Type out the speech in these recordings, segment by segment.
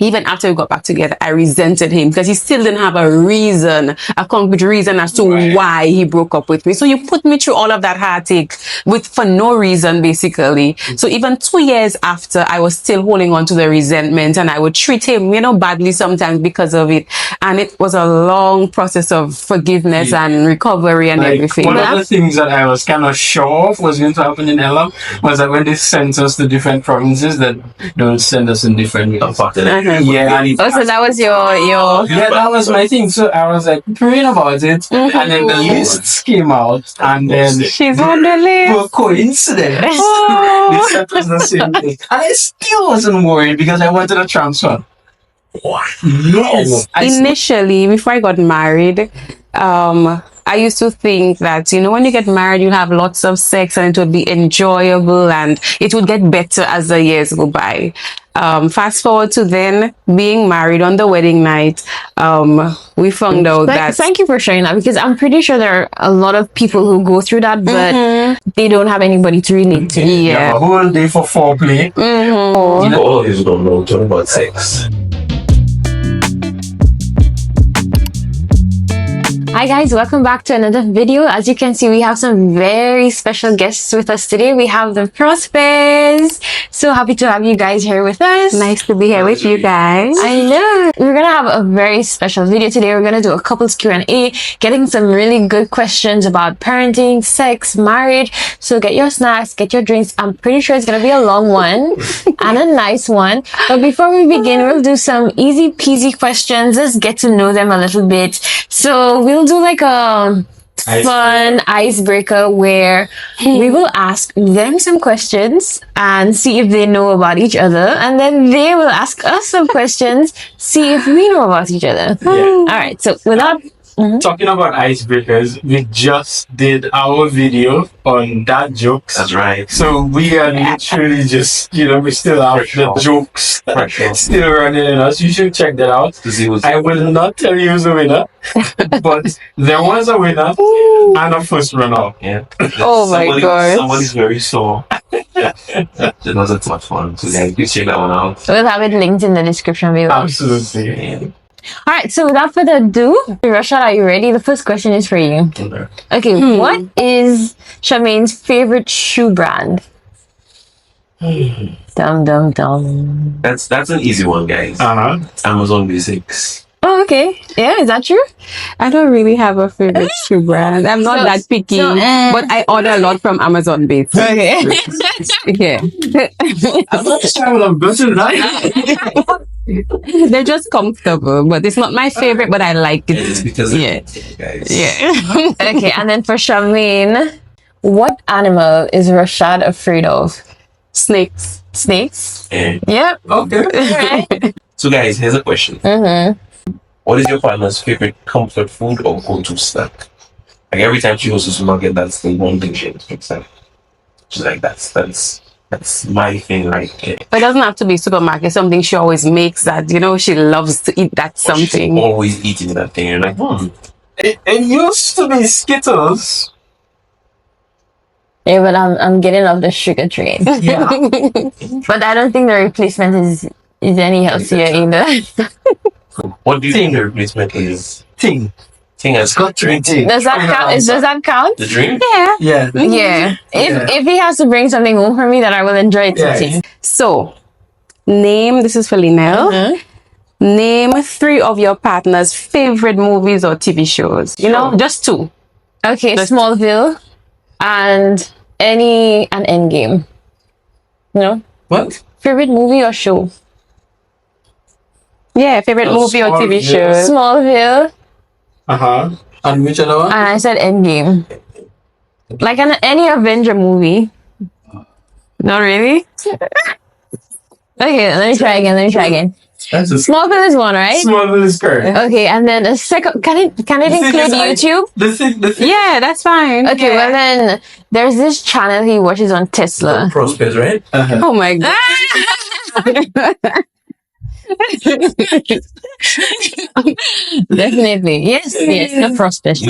even after we got back together, I resented him because he still didn't have a concrete reason as to why he broke up with me. So you put me through all of that heartache for no reason, basically. So even 2 years after, I was still holding on to the resentment, and I would treat him, badly sometimes because of it. And it was a long process of forgiveness and recovery and everything. One of the things that I was kind of sure of was going to happen in Ella was that when they sent us to different provinces, that they would send us in different ways. Yeah. So that was your Yeah, that was my thing. So I was like praying about it, and then the lists came out, and then she's on the list. For coincidence, they sent us the same thing, and I still wasn't worried because I wanted a transfer. Yes. Initially, before I got married, I used to think that, when you get married, you have lots of sex and it would be enjoyable and it would get better as the years go by. Fast forward to then being married on the wedding night, we found out that... Thank you for sharing that, because I'm pretty sure there are a lot of people who go through that, but they don't have anybody to relate to. Yeah. A whole day for foreplay. All of you don't know, talking about sex. Hi guys, welcome back to another video. As you can see, we have some very special guests with us today. We have the Prospers. So happy to have you guys here with us. Nice to be here with you guys. I know. We're gonna have a very special video today. We're gonna do a couples Q&A, getting some really good questions about parenting, sex, marriage. So get your snacks, get your drinks. I'm pretty sure it's gonna be a long one and a nice one. But before we begin, we'll do some easy peasy questions. Let's get to know them a little bit. So we'll do like a fun icebreaker where we will ask them some questions and see if they know about each other, and then they will ask us some questions, see if we know about each other. All right, so without talking about icebreakers, we just did our video on dad jokes. That's right. So we are literally just, we still have the jokes still running in us. You should check that out. I will not tell you who's the winner, but there was a winner and a first runner. Yeah. Oh my God. Somebody's very sore. It wasn't much fun. So yeah, you check that one out. we'll have it linked in the description below. Absolutely. Yeah. All right, so without further ado, Rashad, are you ready? The first question is for you. Okay, what is Charmaine's favorite shoe brand? Dum dum dum. That's an easy one, guys. Amazon Basics. Oh, okay. Yeah, is that true? I don't really have a favorite shoe brand. I'm not that picky, but I order a lot from Amazon Basics. Okay. Yeah. I'm not sure I'm better than They're just comfortable, but it's not my favorite, but I like it. It's because guys. Yeah. Okay, and then for Charmaine, what animal is Rashad afraid of? Snakes. Snakes? Yeah. Yep. Okay. Right. So guys, here's a question. What is your partner's favorite comfort food or go-to snack? Like every time she goes to the supermarket, that's the one thing she picks up. She's like, that's my thing right there. But it doesn't have to be supermarket. Something she always makes that, she loves to eat that something. She's always eating that thing. You're like, It used to be Skittles. Yeah, but I'm getting off the sugar train. Yeah. But I don't think the replacement is any healthier either. What do you think the replacement is? Ting. Ting has got drinking. Does that count? Does that count? the drink? Yeah. Yeah. Yeah. If he has to bring something home for me, then I will enjoy it. Yeah. So, this is for Linnell. Name 3 of your partner's favorite movies or TV shows. Just 2. Okay, Smallville and Endgame. What? Favorite movie or show? Yeah, favorite movie or TV show. Smallville. And which other one? And I said Endgame. Like any Avenger movie. Not really? Okay, let me try again. That's Smallville is one, right? Smallville is correct. Okay, and then a second. Can it include YouTube? The thing. Yeah, that's fine. Okay, well then there's this channel he watches on Tesla. Prospers, right? Oh my God. Definitely. Yes, the prospect.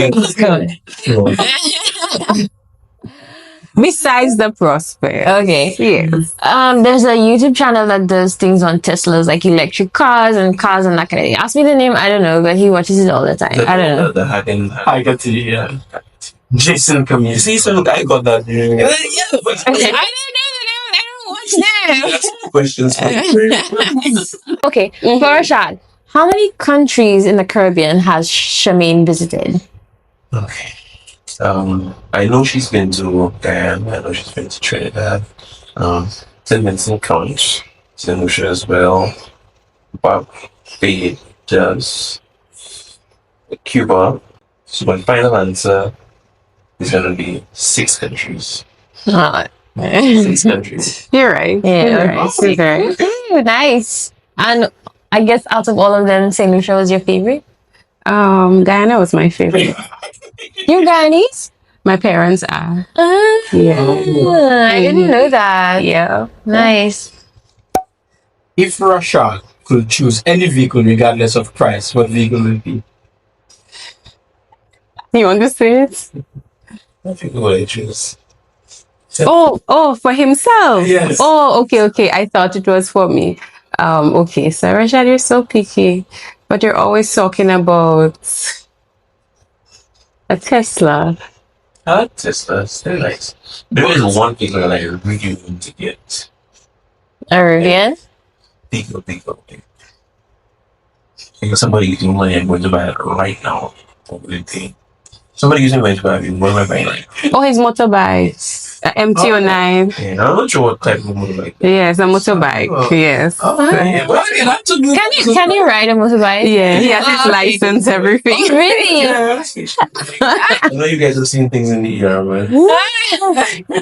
Besides the prospect. Okay. Yes. There's a YouTube channel that does things on Teslas, like electric cars and cars and that kind of thing. Ask me the name, I don't know, but he watches it all the time. I don't know. The hacking. I got to, yeah. Jason Camille. See, so look, I got that. Yeah, but I don't watch them. questions. Okay, for Rashad, how many countries in the Caribbean has Shemaine visited? Okay. I know she's been to Guyana. I know she's been to Trinidad. St. Vincent counts. St. Lucia as well. Barbados. Cuba. So my final answer is going to be 6 countries. Oh. 6 countries. You're right. Yeah. You're right. You're right. Ooh, nice. And I guess out of all of them, St. Lucia was your favorite? Guyana was my favorite. You're Guyanese? My parents are. Yeah. I didn't know that. Yeah. Nice. If Rashad could choose any vehicle regardless of price, what vehicle would it be? You want to say it? I think what I choose. Oh, for himself. Yes. Oh, okay. I thought it was for me. Okay. So Rashad, you're so picky, but you're always talking about a Tesla. Tesla, still nice. There is one thing that I really want to get. A Rivian? Pico. If somebody using money, I'm going to buy it right now. Somebody using money to buy it, what am I buying right now? Oh, his motorbike. MT09. Yeah, I'm not sure what type of motorbike. Yes, a motorbike. Yes. Yeah, well, I mean, I took Can you ride a motorbike? Yeah, he has his license, everything. Really? I know you guys have seen things in the ER, man.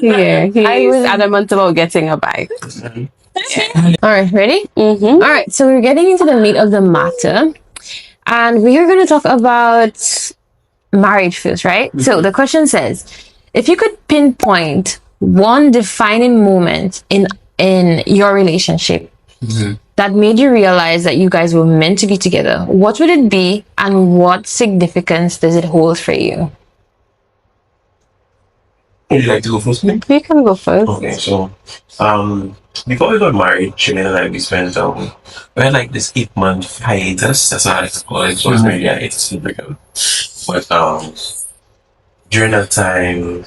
Yeah, I he's was- adamant about getting a bike. All right, ready? Mm-hmm. All right, so we're getting into the meat of the matter. And we are going to talk about marriage first, right? So the question says, if you could pinpoint one defining moment in your relationship that made you realize that you guys were meant to be together, what would it be and what significance does it hold for you? Would you like to go first? You can go first. Okay, so before we got married, Shimon and I we spent we had like this 8-month hiatus. That's not it's called. It was very hiatus. But during that time,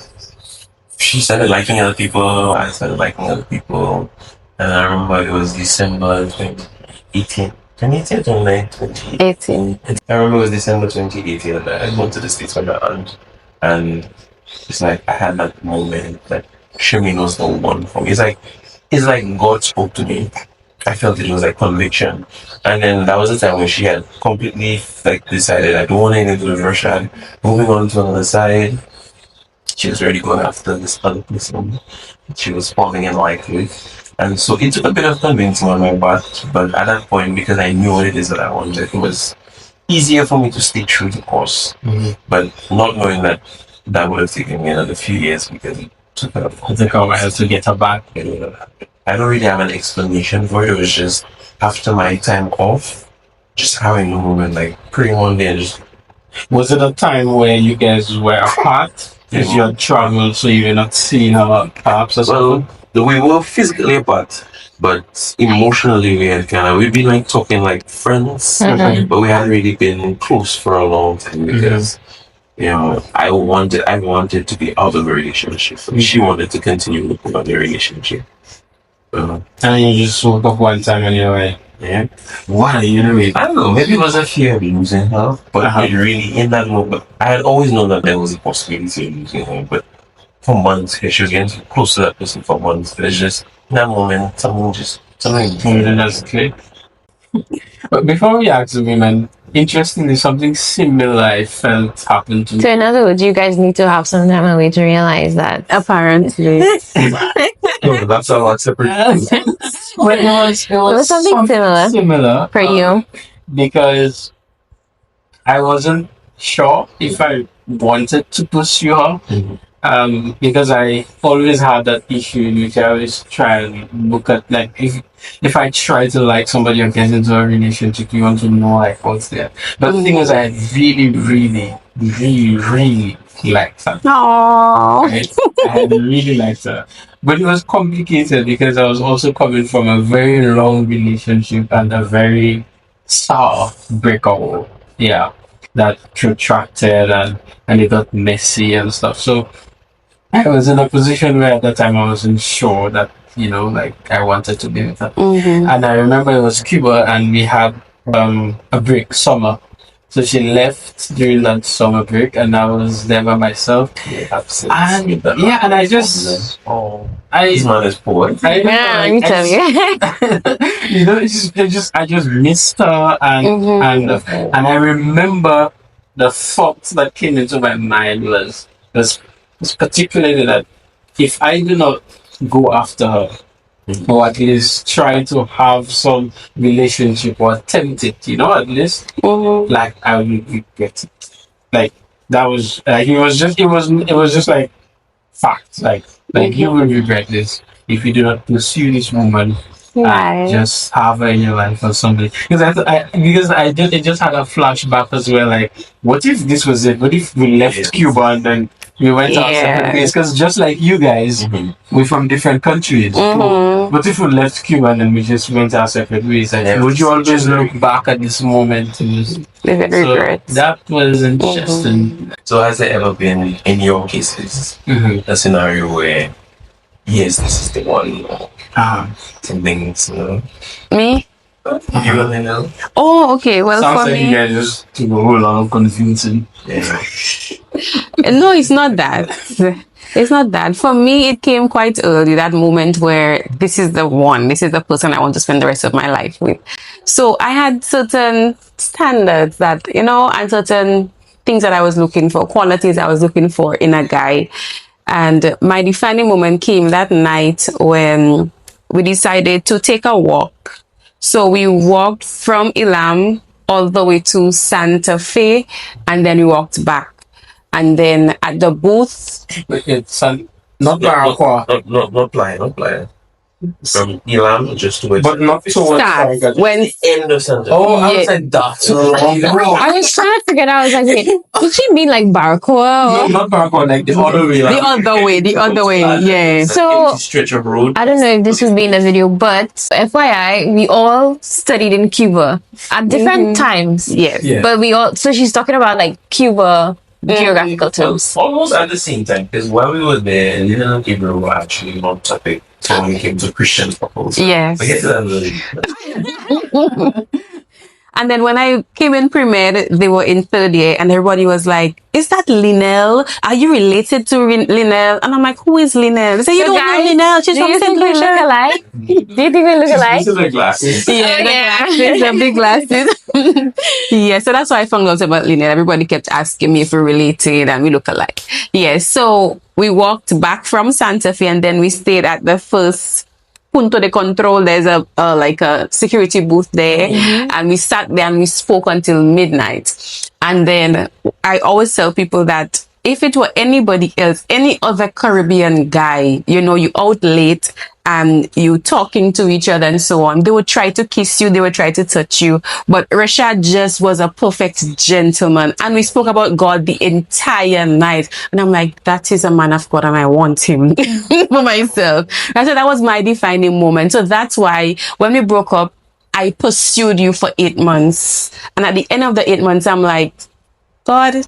she started liking other people. I started liking other people, and I remember it was December 2018. 2018, 2019, 18. I remember it was December 2018 and I went to the States with my aunt, and it's like I had that moment that Shireen was the one for me. It's like God spoke to me. I felt it was like conviction. And then that was the time when she had completely like decided I don't want anything to do with Russia. Moving on to another side. She was already going after this other person. She was falling in like with. And so it took a bit of convincing on my part, but at that point, because I knew what it is that I wanted, it was easier for me to stay true to course. But not knowing that would have taken me another few years because it took a I think I have to get her back. I don't really have an explanation for it. It was just after my time off, just having a moment, like praying one day and just. Was it a time where you guys were apart? Because you had traveled, so you were not seeing her perhaps or something? Well, we were physically apart, but emotionally we've been like talking like friends, but we hadn't really been close for a long time because. You know, I wanted to be out of a relationship. She wanted to continue looking at the relationship. And you just woke up one time and you're like, Yeah. Why? You know, I don't know. Maybe it was a fear of losing her, but it really in that moment, I had always known that there was a possibility of losing her. But for months, she was getting close to that person for months. But it's just in that moment, something that's clear. But before we ask the women, interestingly, something similar I felt happened to me. So in other words, you guys need to have some time away to realize that. Apparently. No, that's a lot separate. But it was something similar for you. Because I wasn't sure if I wanted to pursue her. Because I always had that issue in which I always try and look at like if I try to like somebody or get into a relationship, you want to know like what's there. But the thing is, I really liked her. Oh. Right? I really liked her. But it was complicated because I was also coming from a very long relationship and a very sour breakup. Yeah. That protracted and it got messy and stuff. So I was in a position where at that time I wasn't sure that, like I wanted to be with her. And I remember it was Cuba and we had a break summer. So she left during that summer break and I was there by myself. And and I just This man is poor. Yeah, let me tell you. I just missed her and I remember the thought that came into my mind was particularly that if I do not go after her or at least try to have some relationship or attempt it, at least like I will regret it. Like that was like it was just like fact. Like you will regret this if you do not pursue this woman and just have her in your life or something. Because it just had a flashback as well. Like, what if this was it? What if we left Cuba and then we went our separate ways? Because just like you guys, we're from different countries. What if we left Cuba and then we just went our separate ways? Like, would you always look back at this moment and just regret? That was interesting. So has there ever been, in your cases, a scenario where, yes, this is the one, something's, Me? you really know? Oh, okay. Well, Sounds for like me, you guys just took a whole lot of confusion. Yeah. no, it's not that. It's not that. For me, it came quite early, that moment where this is the one, this is the person I want to spend the rest of my life with. So I had certain standards that, and certain things that I was looking for, qualities I was looking for in a guy. And my defining moment came that night when we decided to take a walk. So we walked from Ilam all the way to Santa Fe, and then we walked back. And then at the booth, It's not Barracuda, Not Playa. From Ilam just to it. but not towards start when End of sentence. Oh, I Yeah. was like that. I was trying to figure it out. I was like, wait, did she mean like Barcoa? No, not Barracuda, like the other way. the other way, yeah. So- Stretch of road. I don't know if this would be in the video, but FYI, we all studied in Cuba at different times. Yes. Yeah. But so she's talking about like Cuba geographical terms. Almost at the same time, because while we were there, Lina and Gabriel were actually on topic when it came to Christian couples. Yes. But get to that later. And then when I came in pre-med, they were in third year and everybody was like, is that Linnell? Are you related to Linnell? And I'm like, who is Linnell? They say, you So don't guys, know Linnell. She's Do from you think St. we look Lucia. alike? Do you think we look alike? These are the glasses. Yeah, Oh, yeah. the big glasses. Yeah, so that's why I found out about Linnell. Everybody kept asking me if we're related and we look alike. Yeah, so we walked back from Santa Fe and then we stayed at the first punto de control. There's a like a security booth there, and we sat there and we spoke until midnight. And then I always tell people that if it were anybody else, any other Caribbean guy, you out late and you talking to each other and so on, they would try to kiss you, they would try to touch you. But Rashad just was a perfect gentleman. And we spoke about God the entire night. And I'm like, that is a man of God and I want him for myself. And so that was my defining moment. So that's why when we broke up, I pursued you for 8 months. And at the end of the 8 months, I'm like, God,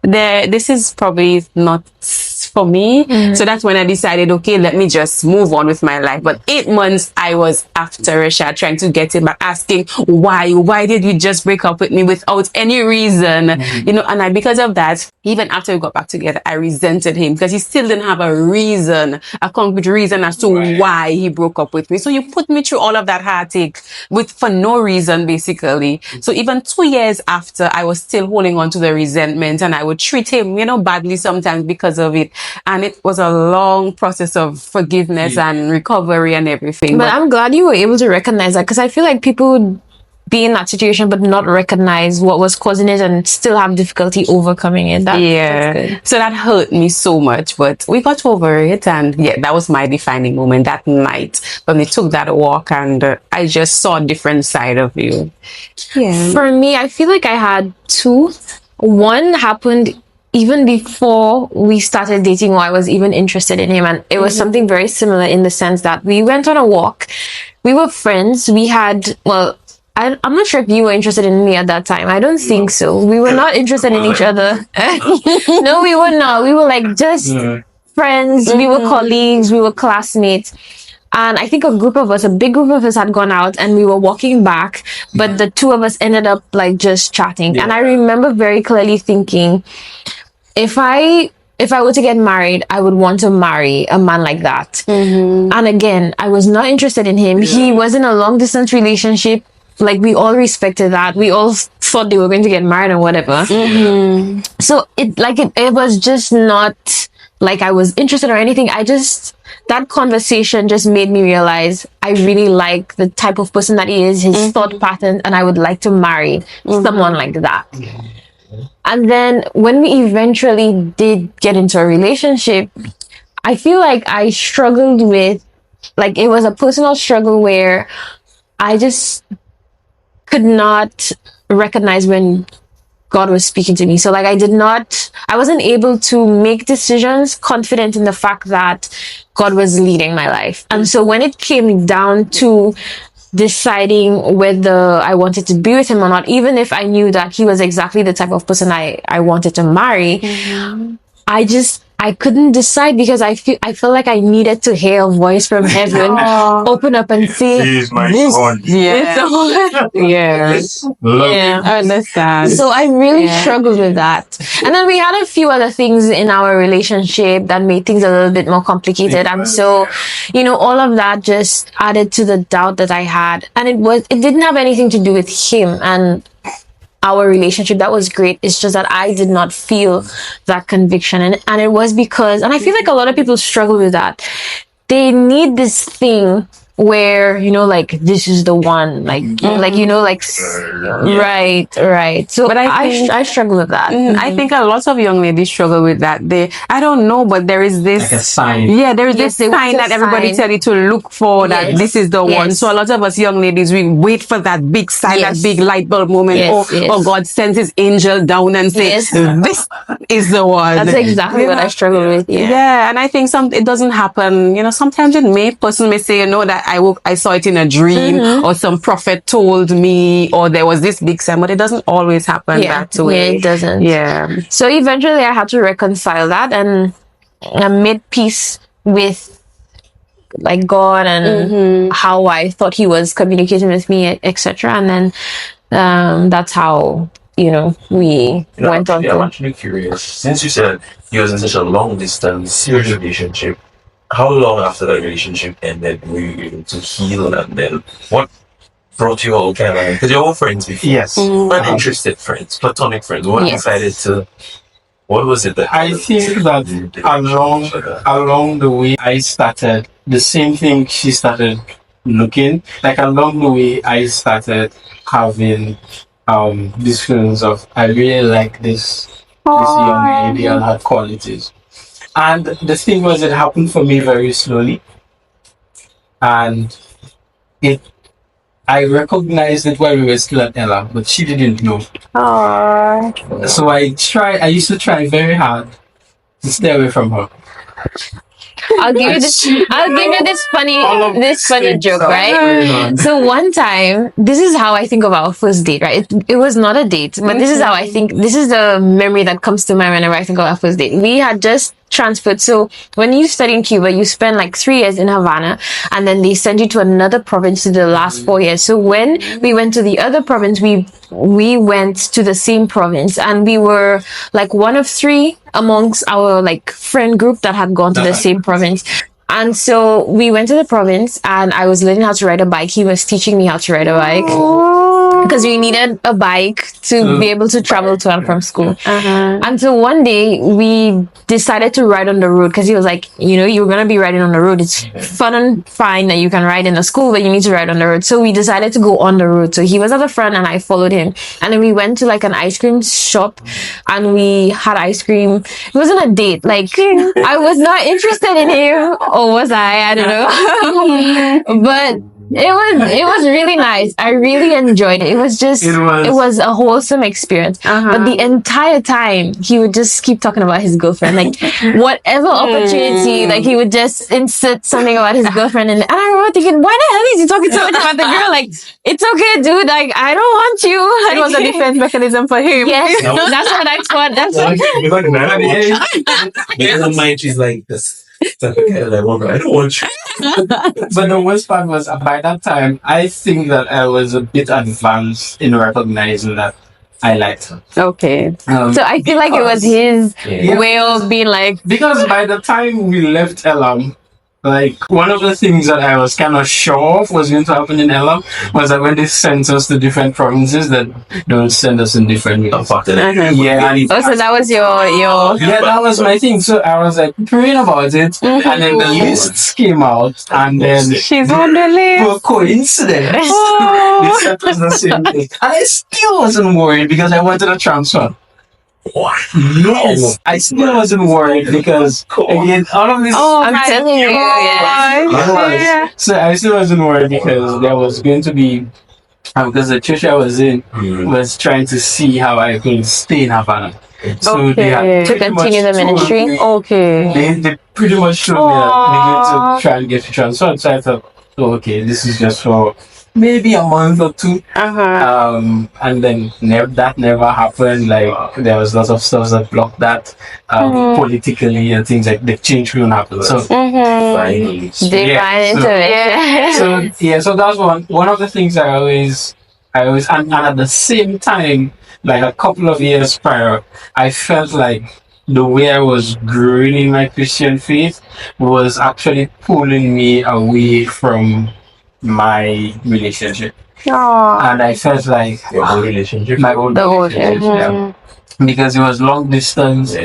this is probably not for me. So that's when I decided, okay, let me just move on with my life. But 8 months I was after Rashad, trying to get him back, asking why did you just break up with me without any reason? And because of that, even after we got back together, I resented him because he still didn't have a concrete reason as to why he broke up with me. So you put me through all of that heartache for no reason, basically. So even 2 years after, I was still holding on to the resentment and I would treat him, badly sometimes because of it. And it was a long process of forgiveness and recovery and everything. But I'm glad you were able to recognize that, because I feel like people be in that situation but not recognize what was causing it and still have difficulty overcoming it. That's good. So that hurt me so much, but we got over it. And yeah, that was my defining moment that night when we took that walk, and I just saw a different side of you. Yeah. For me, I feel like I had two. One happened even before we started dating, or I was even interested in him, and it was something very similar in the sense that we went on a walk. We were friends. We had, well, I'm not sure if you were interested in me at that time. I don't think so. We were not interested in each other. No, we were not. We were like just friends. We were colleagues. We were classmates. And I think a big group of us had gone out and we were walking back, but the two of us ended up like just chatting. Yeah. And I remember very clearly thinking, if I were to get married, I would want to marry a man like that. And again, I was not interested in him. He was in a long distance relationship. Like, we all respected that. We all thought they were going to get married or whatever. So it was just not like I was interested or anything. That conversation just made me realize I really like the type of person that he is, his thought pattern, and I would like to marry someone like that. And then when we eventually did get into a relationship, I feel like I struggled with, like, it was a personal struggle where I just could not recognize when God was speaking to me. So like I wasn't able to make decisions confident in the fact that God was leading my life. And so when it came down to deciding whether I wanted to be with him or not, even if I knew that he was exactly the type of person I wanted to marry, I couldn't decide because I felt like I needed to hear a voice from heaven open up and say, "He's my son." Yeah. I understand. So I really struggled with that. And then we had a few other things in our relationship that made things a little bit more complicated. And so, all of that just added to the doubt that I had. And it didn't have anything to do with him and our relationship. That was great. It's just that I did not feel that conviction. And it was because, and I feel like a lot of people struggle with that. They need this thing where, like, this is the one, right. So, but I struggle with that. I think a lot of young ladies struggle with that. I don't know, but there is this, like a sign. Yeah, there is this sign that everybody tell you to look for, that this is the one. So a lot of us young ladies, we wait for that big sign, that big light bulb moment, or God sends his angel down and says, this is the one. That's exactly what I struggle with. Yeah, and I think it doesn't happen. Sometimes person may say, that I saw it in a dream, or some prophet told me, or there was this big sign, but it doesn't always happen that way. Yeah, it doesn't. Yeah. So eventually I had to reconcile that, and I made peace with like God and how I thought he was communicating with me, etc. And then that's how we went on. I'm actually curious. Since you said you was in such a long distance relationship, how long after that relationship ended were you able to heal, and then what brought you all kind of, because you're all friends before? Yes. Uninterested friends, platonic friends. What decided to? What was it that? I think that along the way I started the same thing. She started looking like along the way I started having these feelings of I really like this young lady and her qualities. And the thing was, it happened for me very slowly, and I recognized it while we were still at Ella, but she didn't know. So I used to try very hard to stay away from her. I'll give you this funny joke, right? So one time, this is how I think of our first date, right? It was not a date, but this is how I think. This is the memory that comes to mind whenever I think of our first date. We had just transferred. So when you study in Cuba, you spend like 3 years in Havana, and then they send you to another province to the last 4 years. So when we went to the other province, we went to the same province, and we were like one of 3 amongst our like friend group that had gone to the same province. And so we went to the province, and I was learning how to ride a bike. He was teaching me how to ride a bike. because we needed a bike to be able to travel to and from school. And so one day we decided to ride on the road because he was like, you're going to be riding on the road. It's fun and fine that you can ride in the school, but you need to ride on the road. So we decided to go on the road. So he was at the front and I followed him. And then we went to like an ice cream shop and we had ice cream. It wasn't a date. Like, I was not interested in him, or was I? I don't know. But it was really nice. I really enjoyed it. It was a wholesome experience. But the entire time he would just keep talking about his girlfriend. Like whatever opportunity, like he would just insert something about his girlfriend, and I remember thinking, why the hell is he talking so much about the girl? Like, it's okay, dude. Like, I don't want you. Like, It was a defense mechanism for him. yes, that's what I thought. That's what Because in mind, she's like this. I don't want you. But the worst part was by that time, I think that I was a bit advanced in recognizing that I liked her. Okay. so I feel like it was his way of being like, Because by the time we left Elam, like one of the things that I was kind of sure of was going to happen in Elam was that when they sent us to different provinces, that they would send us in different ways. Yeah, and oh, so that was your yeah, that was my thing. So I was like praying about it, and then the lists came out, and then She's on the list. for coincidence, they sent us the same thing, and I still wasn't worried because I wanted a transfer. What? Yes, I still wasn't worried because again, all of this. I'm telling you, Yes. So I still wasn't worried because there was going to be, because the church I was in was trying to see how I could stay in Havana. So they had to pretty continue the much told ministry. me- Okay. They pretty much showed me that they need to try and get you transferred. So I thought, oh, okay, this is just for maybe a month or two. And then that never happened. Like there was lots of stuff that blocked that politically and things like the change couldn't happen. So Finally. Divine intervention. so that's one of the things I always and at the same time, like a couple of years prior, I felt like the way I was growing in my Christian faith was actually pulling me away from my relationship. And I felt like Your whole relationship. my old The old, relationship, yeah. Because it was long distance,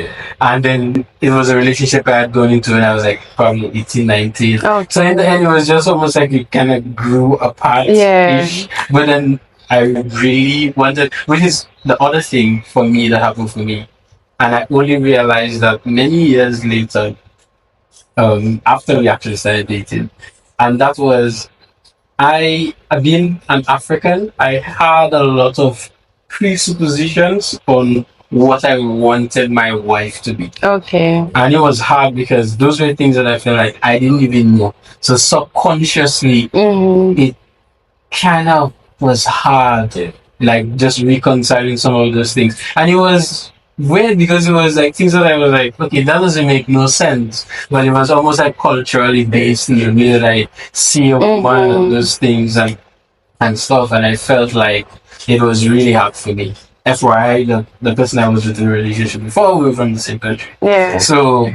and then it was a relationship I had gone into when I was like probably 18, 19. So in the end, it was just almost like it kind of grew apart. Yeah. But then I really wanted, which is the other thing for me that happened for me. And I only realized that many years later, after we actually started dating, and that was, being an African, I had a lot of presuppositions on what I wanted my wife to be. Okay. And it was hard because those were things that I felt like I didn't even know. So subconsciously, it kind of was hard, like just reconciling some of those things. And it was weird because it was like things that I was like, okay, that doesn't make no sense. But it was almost like culturally based in the way that I see a woman and those things and stuff. And I felt like it was really hard for me. FYI, the person I was with in a relationship before, we were from the same country. Yeah. So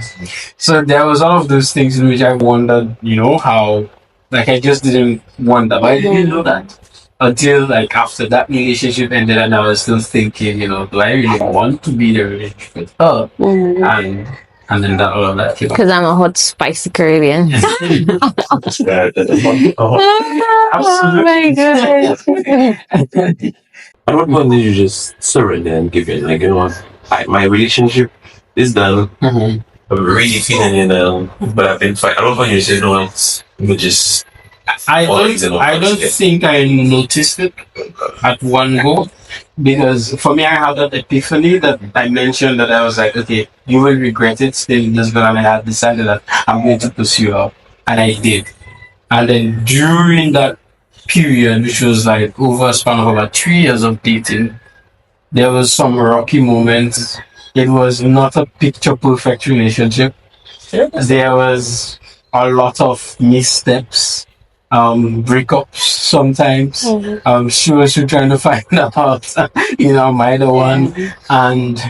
there was all of those things in which I wondered, how, like, I just didn't want that. But I didn't know that until, like, after that relationship ended, and I was still thinking, do I really want to be in a relationship with her? And then all of that came up. Because I'm a hot, spicy Caribbean. Oh my goodness. At what point did you just surrender and give in? Like, my relationship is done. I'm really feeling it now, but I've been fine. I don't want you to say no else. But just. I don't think I noticed it at one go, because for me I had that epiphany that I mentioned, that I was like, okay, you will regret it still this, but I had decided that I'm going to pursue her, and I did. And then during that period, which was like over a span of about 3 years of dating, there was some rocky moments. It was not a picture perfect relationship. There was a lot of missteps, breakups sometimes. She was still trying to find out, am I the one? And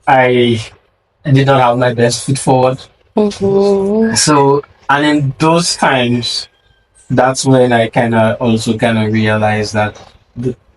I did not have my best foot forward. So, and in those times, that's when I also kind of realized that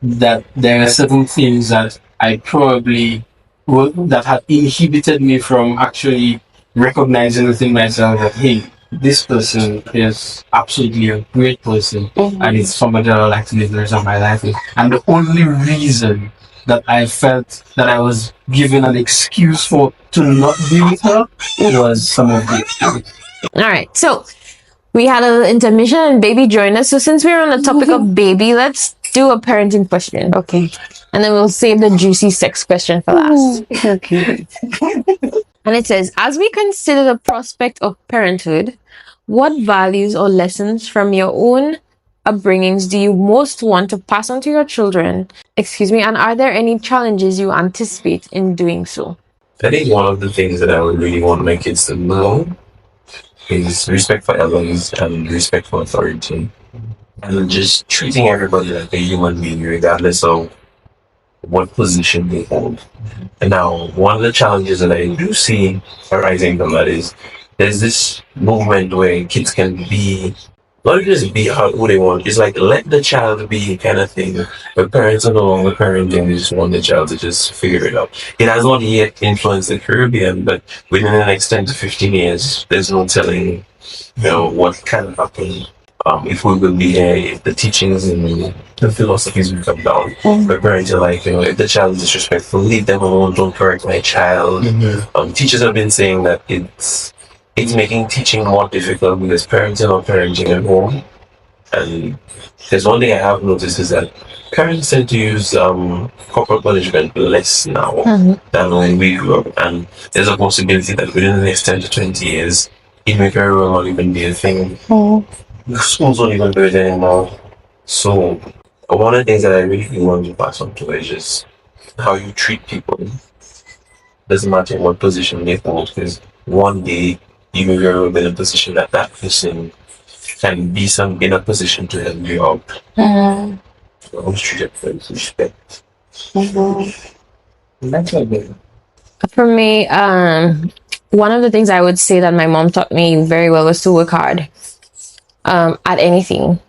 that there are certain things that I probably that had inhibited me from actually recognizing within myself that hey, this person is absolutely a great person, and it's somebody that I like to live the rest of my life with. And the only reason that I felt that I was given an excuse for to not be with her was some of this. All right. So we had a little intermission and baby joined us. So since we're on the topic of baby, let's do a parenting question. Okay. And then we'll save the juicy sex question for last. Okay. And it says, as we consider the prospect of parenthood, what values or lessons from your own upbringings do you most want to pass on to your children? And are there any challenges you anticipate in doing so? I think one of the things that I would really want my kids to know is respect for elders and respect for authority. And just treating everybody like a human being, regardless of what position they hold. And now, one of the challenges that I do see arising from that is there's this movement where kids can be, not just be who they want, it's like let the child be kind of thing. But parents are no longer parenting, they just want the child to just figure it out. It has not yet influenced the Caribbean, but within the next 10 to 15 years, there's no telling, what can happen. If we will be here, if the teachings and the philosophies will come down. But parents are like, if the child is disrespectful, leave them alone, don't correct my child. Teachers have been saying that it's making teaching more difficult because parents are not parenting at home. And there's one thing I have noticed is that parents tend to use corporal punishment less now than when we grew up. And there's a possibility that within the next 10 to 20 years, it may very well not even be a thing. Schools don't even do it anymore. So, one of the things that I really want to pass on to is just how you treat people. Doesn't matter what position they hold, because one day you may very well be in a position that person can be in a position to help you out. So always treat everybody with respect. That's what good. For me, one of the things I would say that my mom taught me very well was to work hard at anything.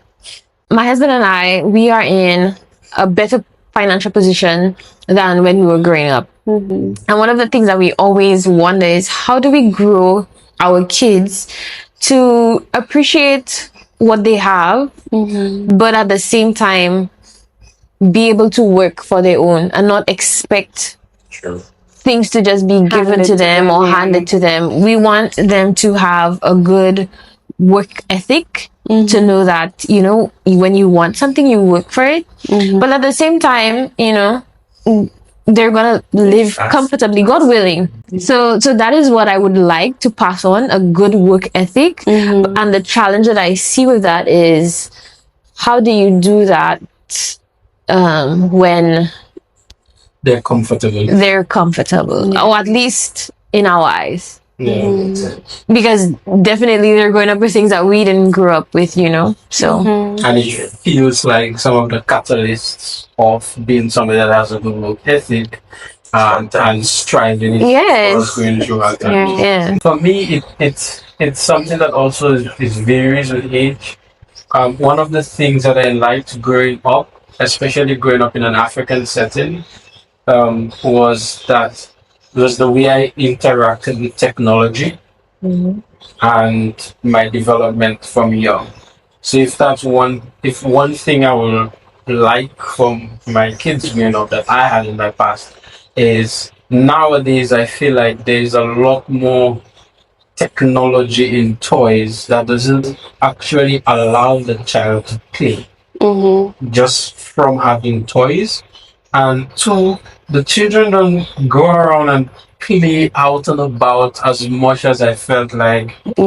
My husband and I, we are in a better financial position than when we were growing up. And one of the things that we always wonder is how do we grow our kids to appreciate what they have, but at the same time be able to work for their own and not expect things to just be given to them or handed to them. We want them to have a good work ethic, to know that, when you want something, you work for it. But at the same time, they're gonna live comfortably, God willing. So that is what I would like to pass on, a good work ethic. And the challenge that I see with that is, how do you do that when they're comfortable? Or at least in our eyes. Because definitely they're growing up with things that we didn't grow up with, so and it feels like some of the catalysts of being somebody that has a good work ethic and striving yes going through that time. For me it's something that also is varies with age. One of the things that I liked growing up, especially growing up in an African setting, was the way I interacted with technology and my development from young. So if one thing I will like from my kids growing up that I had in my past is nowadays I feel like there's a lot more technology in toys that doesn't actually allow the child to play just from having toys. And two, the children don't go around and play out and about as much as I felt like we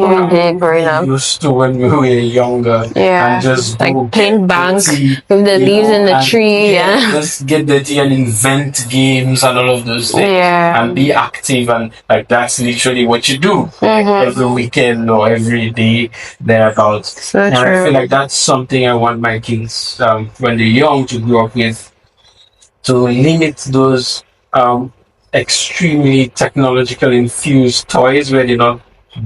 used to when we were younger. And just like playing bank with the leaves in the tree. Just get dirty and invent games and all of those things. And be active, and like that's literally what you do every weekend or every day thereabouts. So and true. I feel like that's something I want my kids when they're young to grow up with, to limit those extremely technological infused toys where they're not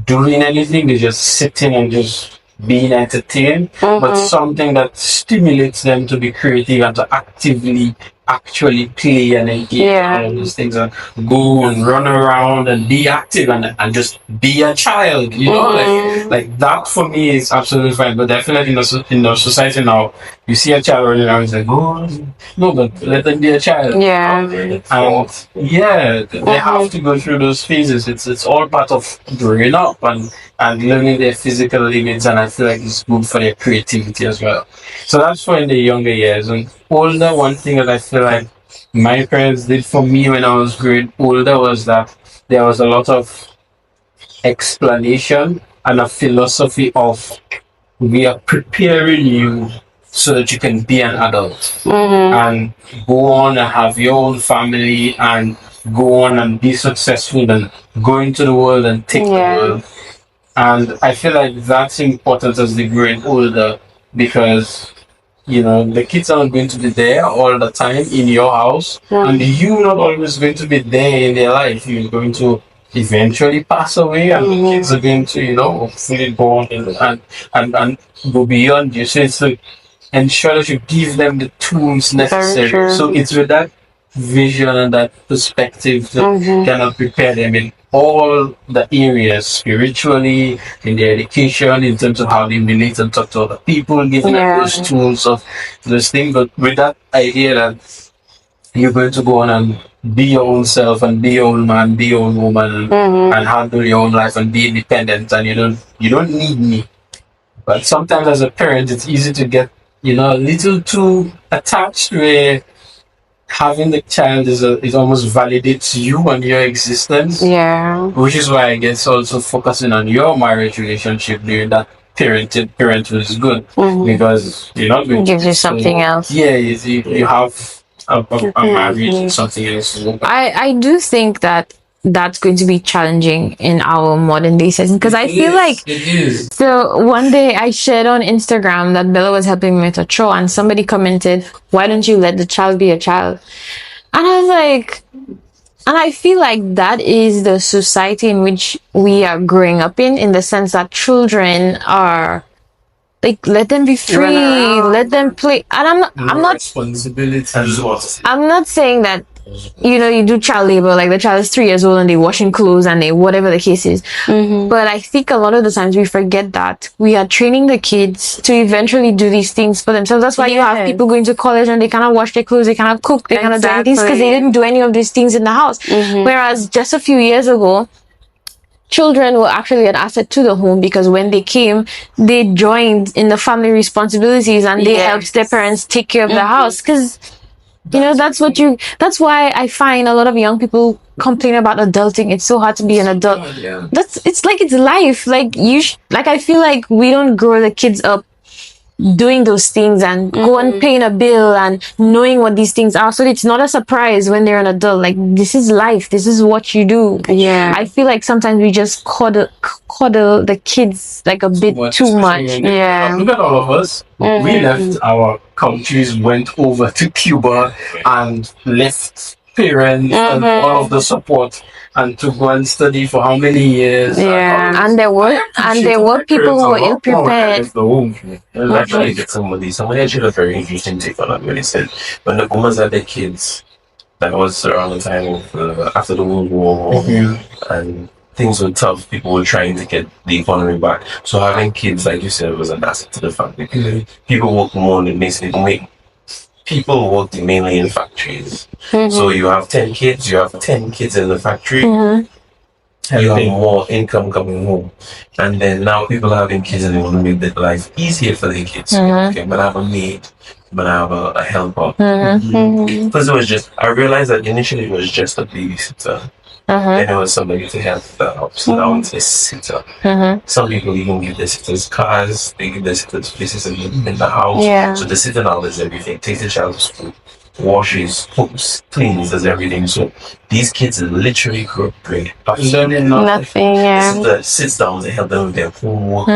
doing anything, they're just sitting and just being entertained, but something that stimulates them to be creative and to actively actually play and engage in all of those things and go and run around and be active and just be a child, you know, like that for me is absolutely fine. But definitely in our society now, you see a child running around, it's like, oh no, but let them be a child. Yeah. And they have to go through those phases. It's all part of growing up and learning their physical limits, and I feel like it's good for their creativity as well. So that's for in the younger years. And older, one thing that I feel like my parents did for me when I was growing older was that there was a lot of explanation and a philosophy of we are preparing you so that you can be an adult and go on and have your own family and go on and be successful and go into the world and take the world. And I feel like that's important as they grow older because, you know, the kids aren't going to be there all the time in your house, and you're not always going to be there in their life. You're going to eventually pass away, and the kids are going to, you know, hopefully go on and go beyond you. So it's to ensure that you give them the tools necessary. So it's with that vision and that perspective that kind of prepare them in all the areas, spiritually, in their education, in terms of how they relate and talk to other people, giving them those tools of those things. But with that idea that you're going to go on and be your own self and be your own man, be your own woman, and handle your own life and be independent, and you don't need me. But sometimes as a parent, it's easy to get, you know, a little too attached where having the child is almost validates you and your existence. Yeah. Which is why I guess also focusing on your marriage relationship during that parenthood is good because you're not going It gives you something else. Yeah, you have a marriage and something else. I do think that that's going to be challenging in our modern day setting because I feel like it is. so one day I shared on Instagram that Bella was helping me with a chore and somebody commented, why don't you let the child be a child? And I was like, and I feel like that is the society in which we are growing up in the sense that children are like, let them be free, let them play. And I'm not responsibility. I'm not saying that, you know, you do child labor, like the child is 3 years old and they're washing clothes and they whatever the case is. But I think a lot of the times we forget that we are training the kids to eventually do these things for themselves. That's why you have people going to college and they cannot wash their clothes, they cannot cook, they cannot do anything because they didn't do any of these things in the house. Whereas just a few years ago, children were actually an asset to the home because when they came, they joined in the family responsibilities and they helped their parents take care of the house because, you know, that's why I find a lot of young people complain about adulting. It's so hard to be an adult. It's like it's life. Like like I feel like we don't grow the kids up doing those things and go and paying a bill and knowing what these things are, so it's not a surprise when they're an adult. Like, this is life, this is what you do. I feel like sometimes we just coddle the kids like a bit too much. Look at all of us. We left our countries, went over to Cuba and left parents and all of the support and to go and study for how many years. And there were people who were ill prepared. Actually, get somebody actually a very interesting take on that when he said when the boomers had their kids, that was around the time of after the World War and things were tough. People were trying to get the economy back. So having kids, like you said, was an asset to the family. People work more than people worked mainly in factories. So you have 10 kids, you have 10 kids in the factory. You have more income coming home. And then now people are having kids and they want to make their life easier for their kids. Okay, but I have a maid, but I have a helper. Because I realized that initially it was just a babysitter. Then it was somebody to help the house. Now it's a sitter. Some people even give their sitters cars, they give their sitters places in the house. So the sitter now does everything, takes the child to school, washes, cooks, cleans, does everything. So these kids literally grow up great. Nothing. The sitter sits down to help them with their homework,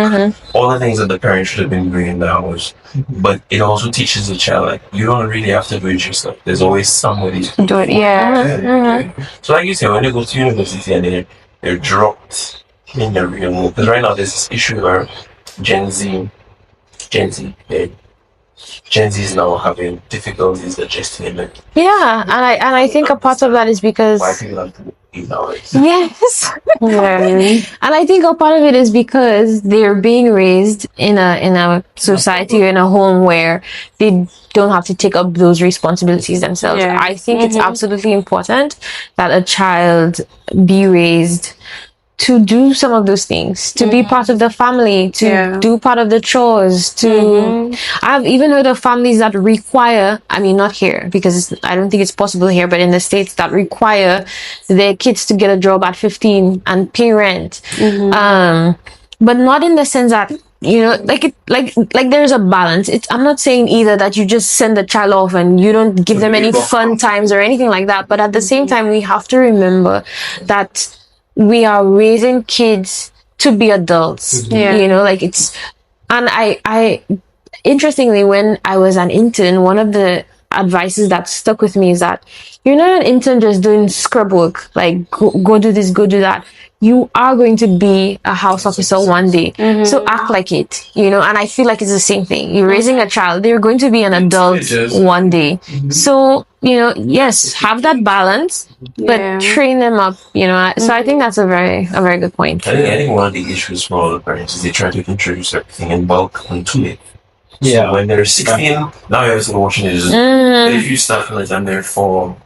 all the things that the parents should have been doing in the house. But it also teaches the child, like, you don't really have to do it yourself. There's always somebody to do it. So like you say, when they go to university and they're dropped in the real world, because right now there's this issue where Gen Z, Gen Z, eh, Gen Z is now having difficulties digesting it. Yeah, and I think a part of that is because Why people have to eat nowadays? yes, Yeah. and I think a part of it is because they're being raised in a society or in a home where they don't have to take up those responsibilities themselves. Yeah. I think it's absolutely important that a child be raised to do some of those things, to be part of the family, to Yeah. do part of the chores, to I've even heard of families that require, I mean not here because I don't think it's possible here, but in the States that require their kids to get a job at 15 and pay rent. But not in the sense that like there's a balance. I'm not saying either that you just send the child off and you don't give them any fun times or anything like that, but at the same time we have to remember that we are raising kids to be adults. Yeah. Like it's, and I interestingly, when I was an intern, one of the advices that stuck with me is that you're not an intern just doing scrub work, like go do this, go do that. You are going to be a house officer one day. So act like it, and I feel like it's the same thing. You're raising a child, they're going to be an adult one day. So, yes, have that balance, but train them up, So I think that's a very good point. I think one of the issues for all the parents is they try to introduce everything in bulk onto it. Yeah. So when they're 16, now everything watching is if you start from the time they're 4,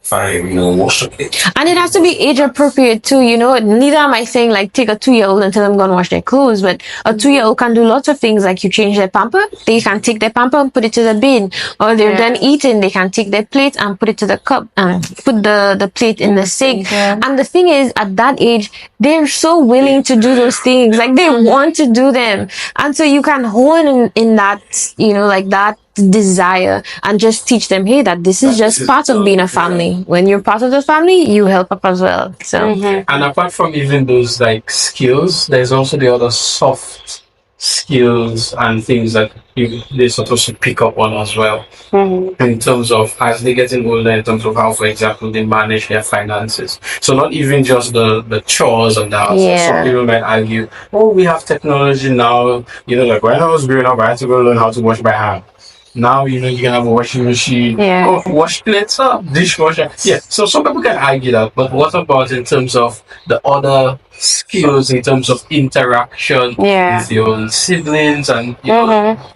5, wash up it. And it has to be age appropriate too, Neither am I saying like take a 2-year-old and tell them go and wash their clothes, but a 2-year-old can do lots of things, like you change their pamper, they can take their pamper and put it to the bin, or they're done eating, they can take their plate and put it to the cup and put the plate in the sink. And the thing is, at that age, they're so willing to do those things, like they want to do them, and so you can hone in that, like that desire and just teach them, hey, that this is just part of being a family. When you're part of the family, you help up as well. So And apart from even those like skills, there's also the other soft skills and things that they're supposed to pick up on as well. In terms of as they getting older, in terms of how, for example, they manage their finances. So not even just the chores and the house. Some people might argue, oh, we have technology now. Like when I was growing up, I had to go learn how to wash by hand. Now, you can have a washing machine, wash plates up, dishwasher. Yeah, so some people can argue that, but what about in terms of the other skills, in terms of interaction with your siblings and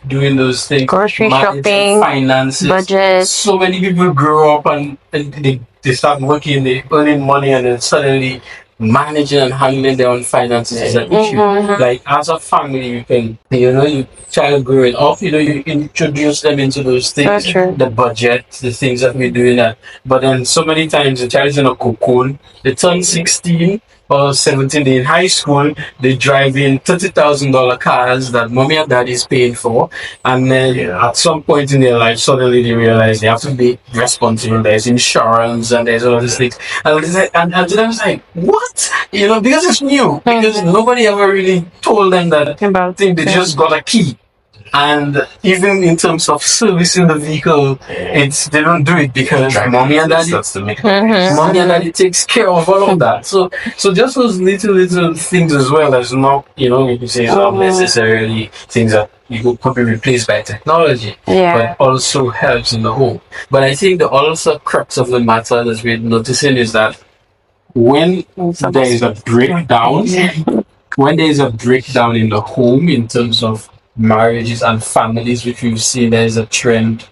doing those things? Grocery shopping, finances, budget. So many people grow up and they start working, they earning money, and then suddenly managing and handling their own finances is an issue. Like as a family, you can, your child growing up, you introduce them into those things, the budget, the things that we're doing that. But then so many times the child is in a cocoon, they turn 16 or 17, they're in high school, they drive in $30,000 cars that mommy and daddy is paying for, and then at some point in their life, suddenly they realize they have to be responsible. There's insurance and there's all these things, and I was like, what? Because it's new, because nobody ever really told them that thing. They just got a key. And even in terms of servicing the vehicle, they don't do it because mommy and daddy takes care of all of that. So just those little things as well as not, you say it's not necessarily things that you could be replaced by technology, but also helps in the home. But I think the also crux of the matter that we're noticing is that when there is a breakdown, in the home in terms of marriages and families, which we've seen there is a trend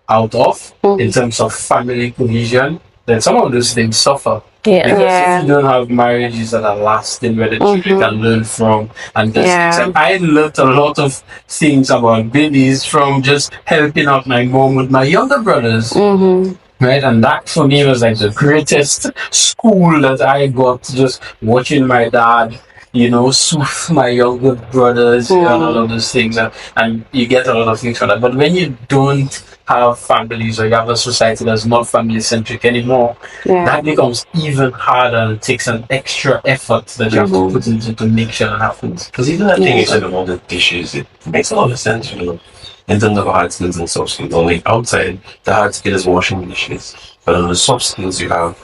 out of in terms of family cohesion, then some of those things suffer. Because if you don't have marriages that are lasting, where the children can learn from, and I learned a lot of things about babies from just helping out my mom with my younger brothers. Right, and that for me was like the greatest school that I got, just watching my dad, soothe my younger brothers and all of those things, and you get a lot of things from that. But when you don't have families, or you have a society that's not family centric anymore, that becomes even harder, and it takes an extra effort that you have to put into to make sure that happens. Because even that thing you said about the dishes, it makes a lot of sense, in terms of hard skills and soft skills. Only outside, the hard skill is washing dishes, but on the soft skills, you have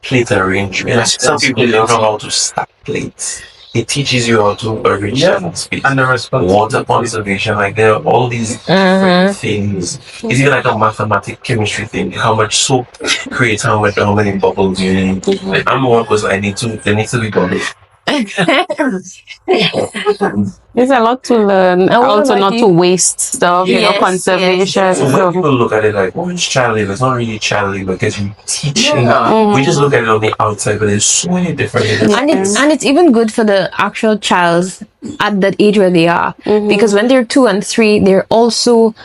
plate arrangement. Some people don't know how to stack plates. it teaches you how to reach certain space. And the response. Water conservation, like there are all these different things. It's even like a mathematical chemistry thing. How much soap creates how many bubbles you need. Like, I'm one because there needs to be bubbles. There's a lot to learn. And what Also, about not you? to waste stuff, Yes, conservation. So when people look at it like, oh, it's child labor, it's not really child labor because you teach. We just look at it on the outside, but there's so many different things. And it's even good for the actual child at that age where they are, because when they're 2 and 3, they're also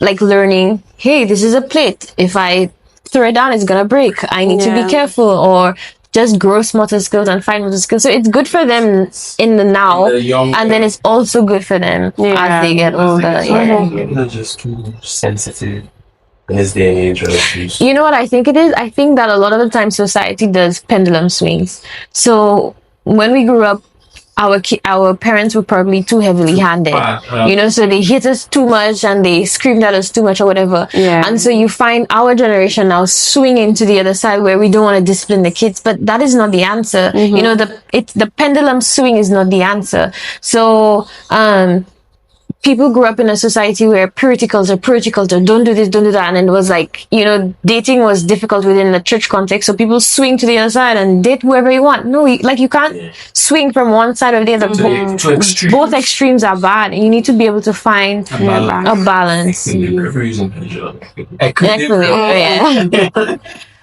like learning. Hey, this is a plate. If I throw it down, it's gonna break. I need to be careful, or just gross motor skills and fine motor skills. So it's good for them in the now, and then it's also good for them as they get older. They're just too sensitive in this day and age. Right? You know what I think it is? I think that a lot of the time society does pendulum swings. So when we grew up, our parents were probably too heavily handed, so they hit us too much and they screamed at us too much or whatever. And so you find our generation now swinging to the other side where we don't want to discipline the kids, but that is not the answer. The pendulum swing is not the answer. So people grew up in a society where purity culture, don't do this, don't do that. And it was like, dating was difficult within the church context. So people swing to the other side and date whoever you want. No, you can't swing from one side or the other. Both extremes are bad. And you need to be able to find a balance.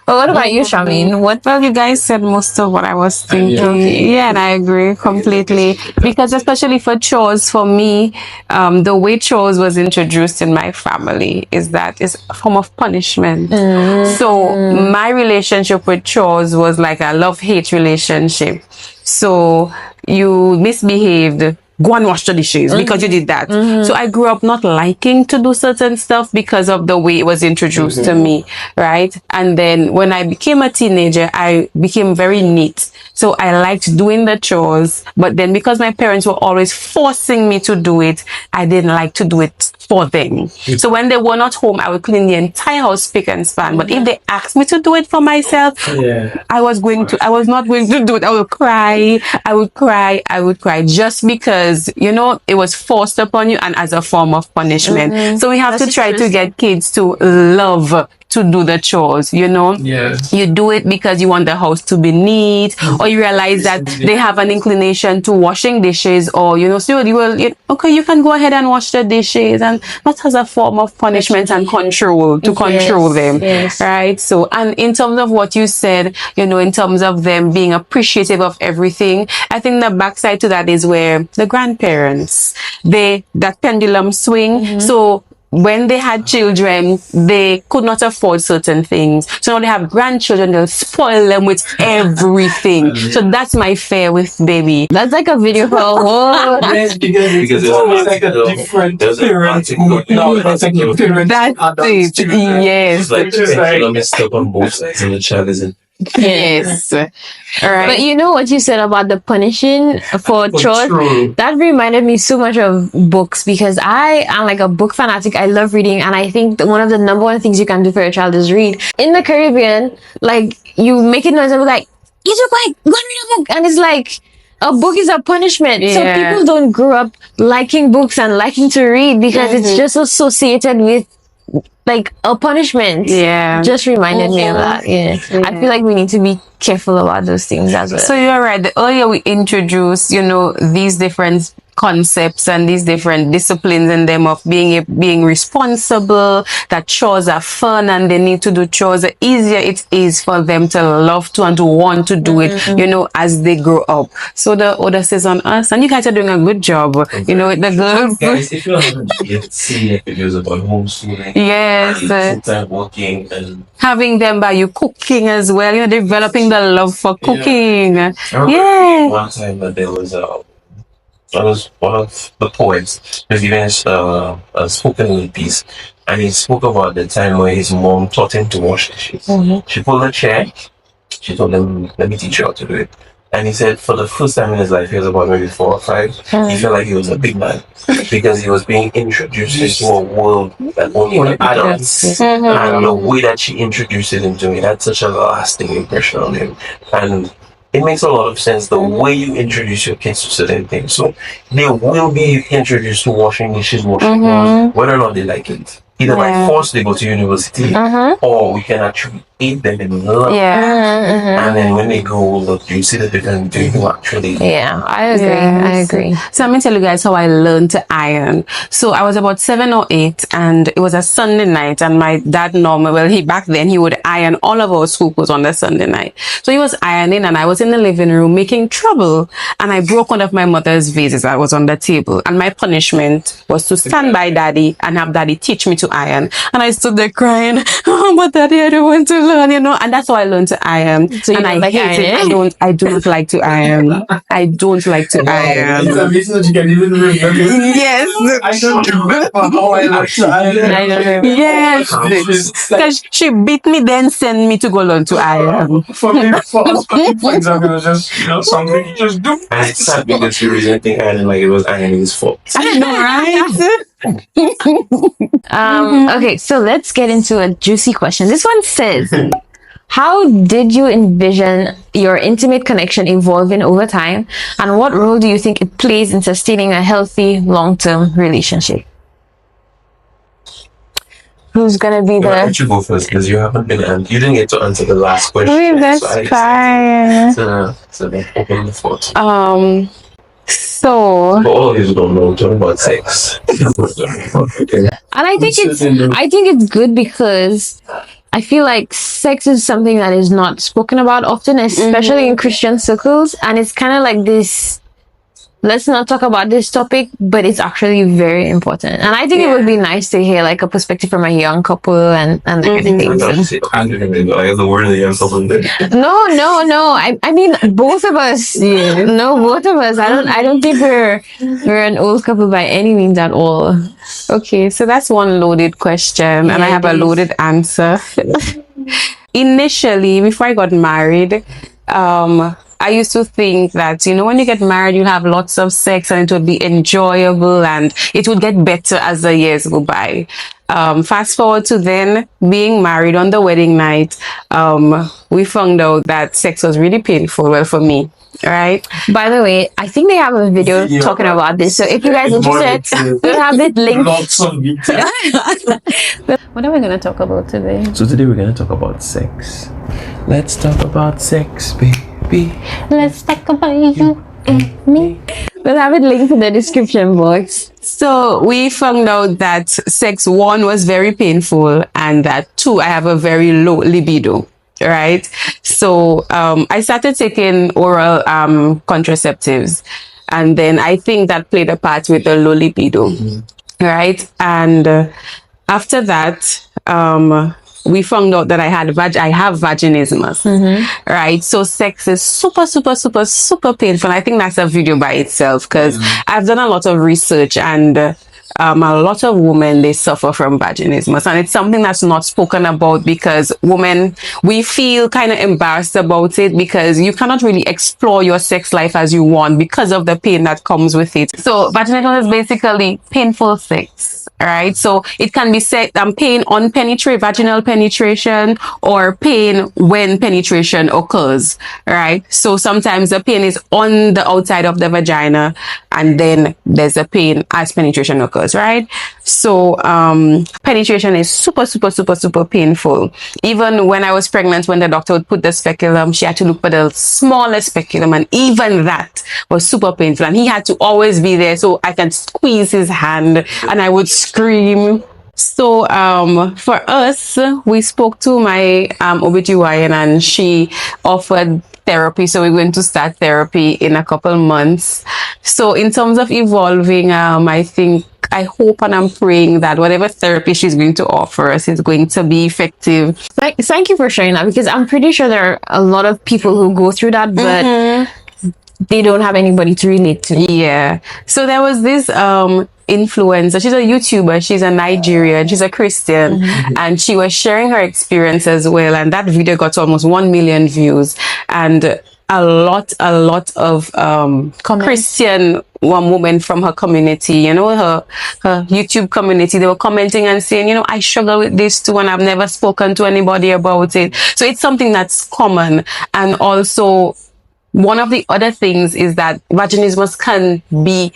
Well, what about you, Charmaine? Well, you guys said most of what I was thinking. Yeah, and I agree completely. Because especially for chores, for me, the way chores was introduced in my family is that it's a form of punishment. So my relationship with chores was like a love-hate relationship. So you misbehaved, go and wash the dishes because you did that. So I grew up not liking to do certain stuff because of the way it was introduced to me, right? And then when I became a teenager, I became very neat. So I liked doing the chores, but then because my parents were always forcing me to do it, I didn't like to do it for them. So when they were not home, I would clean the entire house spick and span. But if they asked me to do it for myself, I was not going to do it. I would cry just because, it was forced upon you and as a form of punishment. So we have to try to get kids to love to do the chores, you do it because you want the house to be neat, or you realize that they have an inclination to washing dishes, or so you will, okay, you can go ahead and wash the dishes, and not as a form of punishment and control to control them, right? So, and in terms of what you said, in terms of them being appreciative of everything, I think the backside to that is where the grandparents, that pendulum swing. So when they had children, they could not afford certain things. So now they have grandchildren, they'll spoil them with everything. So that's my fear with baby. That's like a video for a whole... Yes, because it's always like a different parent. That's it. Yes. It's like pendulum is stuck on both sides and the child isn't. Yes. All right. But you know what you said about the punishing for chores? That reminded me so much of books, because I am like a book fanatic. I love reading, and I think that one of the number one things you can do for your child is read. In the Caribbean, like, you make it noise and be like, you too quiet, go and read a book. And it's like, a book is a punishment. So people don't grow up liking books and liking to read because it's just associated with like a punishment. Just reminded me of that. I feel like we need to be careful about those things as well. So you're right. The earlier we introduce, these different concepts and these different disciplines in them of being responsible, that chores are fun and they need to do chores, the easier it is for them to love to and to want to do it, as they grow up. So the onus is on us, and you guys are doing a good job, with the girls. Guys, if you haven't yet seen videos about homeschooling, full-time working, and having them by you cooking as well, developing the love for cooking. One time that there was one of the poets was giving us a spoken word piece, and he spoke about the time where his mom taught him to wash dishes. She pulled a chair, she told him, let me teach you how to do it. And he said for the first time in his life, he was about maybe 4 or 5, he felt like he was a big man because he was being introduced into a world that only adults. And the way that she introduced it into me, had such a lasting impression on him. And it makes a lot of sense the way you introduce your kids to certain things. So they will be introduced to washing machines, washing clothes, whether or not they like it. Either by force they go to university, or we can actually aid them in love. And then when they grow older, you see the difference between who actually. Yeah, I agree. So I'm going to tell you guys how I learned to iron. So I was about 7 or 8, and it was a Sunday night, and my dad back then he would iron all of our school clothes on the Sunday night. So he was ironing, and I was in the living room making trouble, and I broke one of my mother's vases that was on the table, and my punishment was to stand by daddy and have daddy teach me to iron. And I stood there crying, oh, but daddy, I don't want to learn, and that's how I learned to iron. So and I like hate it. I don't like to iron. I don't like to iron. It's amazing that you can even remember. Yes. I don't remember how I like to iron. I don't remember. Yes. Because she beat me, then send me to go learn to iron. For example, it was just something you just do. And it's sad because you're resenting ironing like it was ironing's fault. I know, right? Okay, so let's get into a juicy question. This one says, how did you envision your intimate connection evolving over time? And what role do you think it plays in sustaining a healthy long-term relationship? Who's gonna be Why the... don't you go first, because you haven't been and you didn't get to answer the last question. Wait, that's fine. fine. So then open the floor. So For all of you who don't know, we're talking about sex. Okay. And I think it's good because I feel like sex is something that is not spoken about often, especially in Christian circles. And it's kind of like this, let's not talk about this topic, but it's actually very important. And I think it would be nice to hear like a perspective from a young couple and that kind of thing. Like the word of the young couple there. No. I mean both of us. Yeah. No, both of us. I don't think we're an old couple by any means at all. okay, so that's one loaded question, and I have a loaded answer. Initially, before I got married, I used to think that, when you get married, you have lots of sex and it would be enjoyable and it would get better as the years go by. Fast forward to then being married on the wedding night, we found out that sex was really painful. Well, for me, right? By the way, I think they have a video talking about this. So if you guys are interested, we'll have it linked. Lots of details. What are we going to talk about today? So today we're going to talk about sex. Let's talk about sex, baby. Let's talk about you and me. We'll have it linked in the description box. So we found out that sex, 1, was very painful, and that 2, I have a very low libido. Right? So I started taking oral contraceptives, and then I think that played a part with the low libido. Right? And after that, we found out that I have vaginismus. Right? So sex is super, super, super, super painful. I think that's a video by itself, because I've done a lot of research, and a lot of women, they suffer from vaginismus, and it's something that's not spoken about because women, we feel kind of embarrassed about it because you cannot really explore your sex life as you want because of the pain that comes with it. So vaginismus is basically painful sex, right? So it can be pain on vaginal penetration, or pain when penetration occurs, right? So sometimes the pain is on the outside of the vagina, and then there's a pain as penetration occurs, right? So penetration is super, super, super, super painful. Even when I was pregnant, when the doctor would put the speculum, she had to look for the smallest speculum, and even that was super painful. And he had to always be there so I can squeeze his hand, and I would scream. So for us, we spoke to my OBGYN, and she offered therapy. So we're going to start therapy in a couple months. So in terms of evolving, I hope and I'm praying that whatever therapy she's going to offer us is going to be effective. Thank you for sharing that, because I'm pretty sure there are a lot of people who go through that, but they don't have anybody to relate to. Yeah. So there was this influencer. She's a YouTuber. She's a Nigerian. She's a Christian, and she was sharing her experience as well. And that video got almost 1 million views, and a lot of Christian women from her community, her YouTube community, they were commenting and saying, I struggle with this too, and I've never spoken to anybody about it. So it's something that's common, and also one of the other things is that vaginismus can be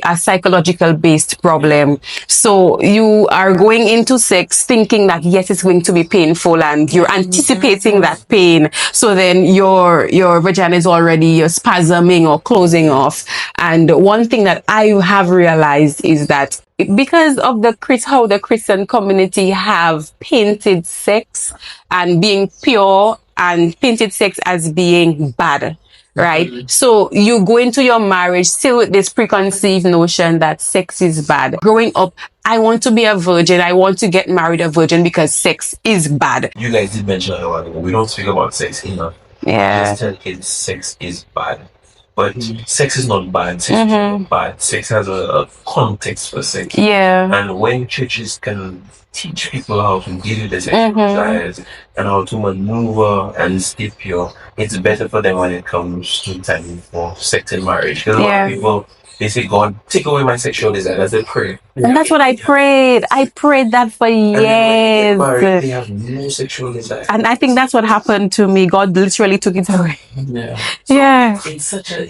a psychological based problem. So you are going into sex thinking that yes, it's going to be painful, and you're anticipating that pain. So then your vagina is already spasming or closing off. And one thing that I have realized is that because of how the Christian community have painted sex and being pure and painted sex as being bad, right? So you go into your marriage still with this preconceived notion that sex is bad. Growing up, I want to be a virgin. I want to get married a virgin because sex is bad. You guys did mention a while ago, we don't speak about sex enough. Yeah. Just tell kids sex is bad. But sex is not bad. Sex is not bad. Sex has a context for sex. Yeah. And when churches can teach people how to deal with the sexual desires and how to maneuver and stay pure, it's better for them when it comes to time for sex and marriage. Because a lot of people, they say, God, take away my sexual desires. They pray. And that's what I prayed. I prayed that for years. And when they get married, they have no sexual desire. And I think that's what happened to me. God literally took it away. Yeah. So Yeah. It's such a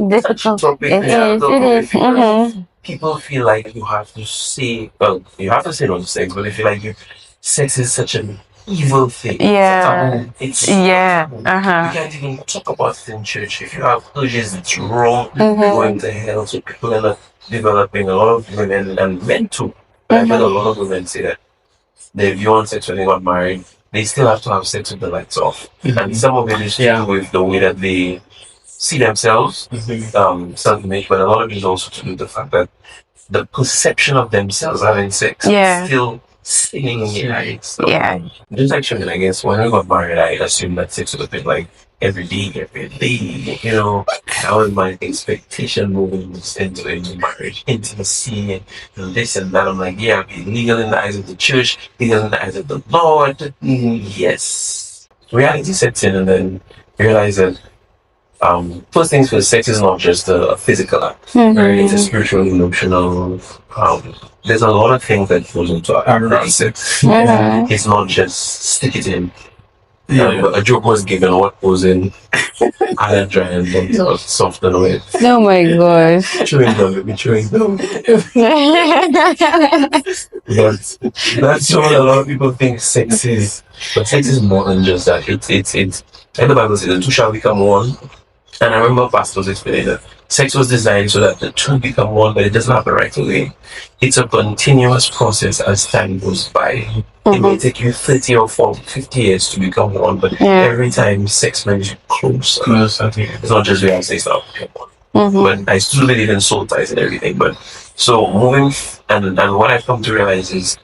Difficult. topic. It is. Because people feel like you have to say, well, you have to say no to sex, but they feel like sex is such an evil thing. Yeah. It's Yeah. you Uh-huh. can't even talk about it in church. If you have urges, it's wrong. Going to hell. So people end up developing, a lot of women and men too. But I've heard a lot of women say that they view on sex when they got married, they still have to have sex with the lights off. And some of it is to do with the way that they see themselves, self-image, but a lot of it is also to do with the fact that the perception of themselves having sex is still sitting in your eyes. So, just actually, I guess when I got married, I assumed that sex would have been like every day, you know. That was my expectation moving into a marriage, intimacy, and this and that. I'm like, yeah, be legal in the eyes of the church, legal in the eyes of the Lord. Yes. Reality sets in, and then you realize that first things first, sex is not just a physical act. It's a spiritual, emotional. There's a lot of things that goes into our sex. It's not just stick it in. A joke was given, what goes in, iron dry and then soft and wet. Oh my gosh. Chewing gum. But that's what a lot of people think sex is. But sex is more than just that. It's and the Bible says the two shall become one. And I remember pastors explaining that sex was designed so that the two become one, but it doesn't happen right away. It's a continuous process as time goes by. It may take you 30 or 40, 50 years to become one, but every time sex brings you closer. It's not just we have sex now become one. But I still believe in soul ties and everything. But so moving and what I've come to realize is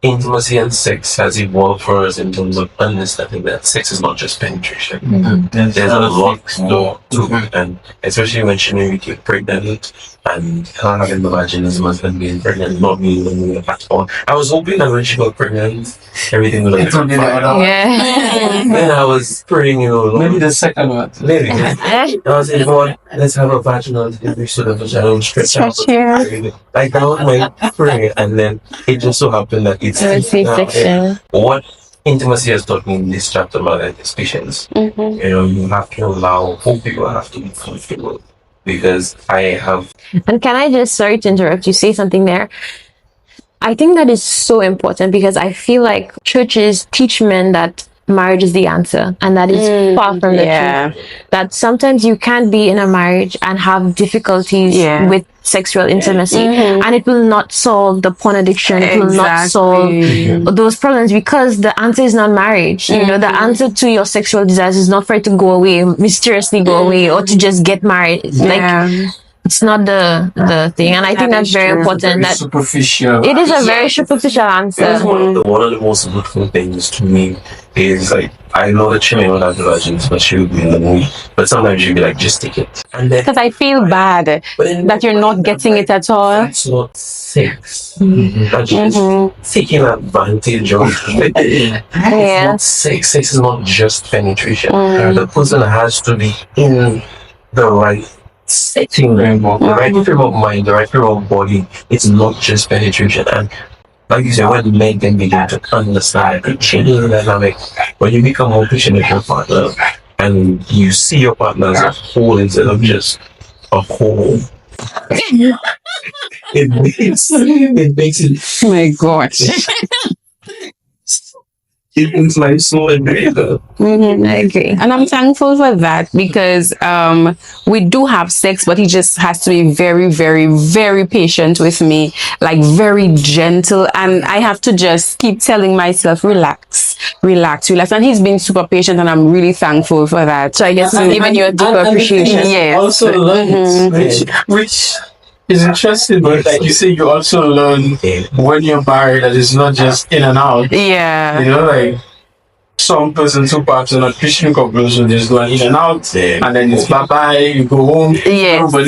intimacy and sex has evolved for us in terms of understanding that sex is not just penetration. There's a lot more to it, and especially when she may get pregnant and her having the vaginismus and being pregnant, not being at all. I was hoping that when she got pregnant, everything would have been fine. Then I was praying, Maybe the second one. maybe. I was saying, God, let's have a vaginal delivery so the vagina will stretch out. Like that was my prayer, and then it just so happened that it's C-section. what intimacy has taught me in this chapter about that is patience. You have to allow both people have to be comfortable, because I have. And can I just, sorry to interrupt you, say something there? I think that is so important, because I feel like churches teach men that marriage is the answer, and that is far from the truth. That sometimes you can't be in a marriage and have difficulties with sexual intimacy, and it will not solve the porn addiction. It will not solve those problems, because the answer is not marriage. The answer to your sexual desires is not for it to go away, mysteriously go away, or to just get married. It's not the thing, and I think that's very important. That superficial. It is a very superficial answer. One of the most beautiful things to me is, like, I know that she may not have the virgins, but she would be in the mood. But sometimes you'd be like, just take it. And then, Because I feel bad that you're not getting it at all. that's not sex. That's just taking advantage of it. It's not sex. Sex is not just penetration. The person has to be in the right setting, the right frame of mind, the right frame of body. It's not just penetration. And like you said, when men can begin to understand, it changes the dynamic. When you become more patient with your partner, and you see your partner as a whole instead of just a whole. it makes it Oh my gosh. it makes life so enjoyable. I agree. And I'm thankful for that because we do have sex, but he just has to be very, very, very patient with me, like very gentle. And I have to just keep telling myself, relax, relax, relax. And he's been super patient, and I'm really thankful for that. So I guess it's giving you a deeper appreciation. Yes. Also learn, which is interesting, but like you say, you also learn when you're married that it's not just in and out. Yeah. You know, like some persons who perhaps are not Christian couples will just go in and out, and then it's bye bye, you go home. Yes. But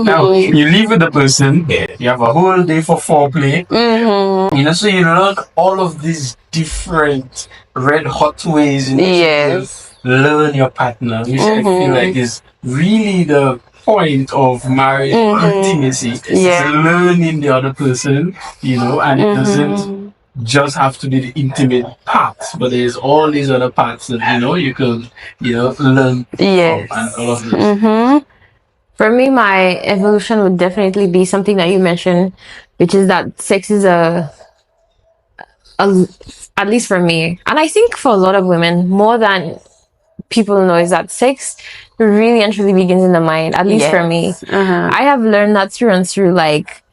now you live with the person, you have a whole day for foreplay. You know, so you learn all of these different red hot ways in which Yes. you learn your partner, which I feel like is really the point of marriage intimacy. Yeah. Is learning the other person, you know, and it doesn't just have to be the intimate part, but there's all these other parts that you could learn Yes. from and all of this. For me, my evolution would definitely be something that you mentioned, which is that sex is at least for me, and I think for a lot of women, more than people know, is that sex really and truly begins in the mind, at least for me. I have learned that through and through. Like,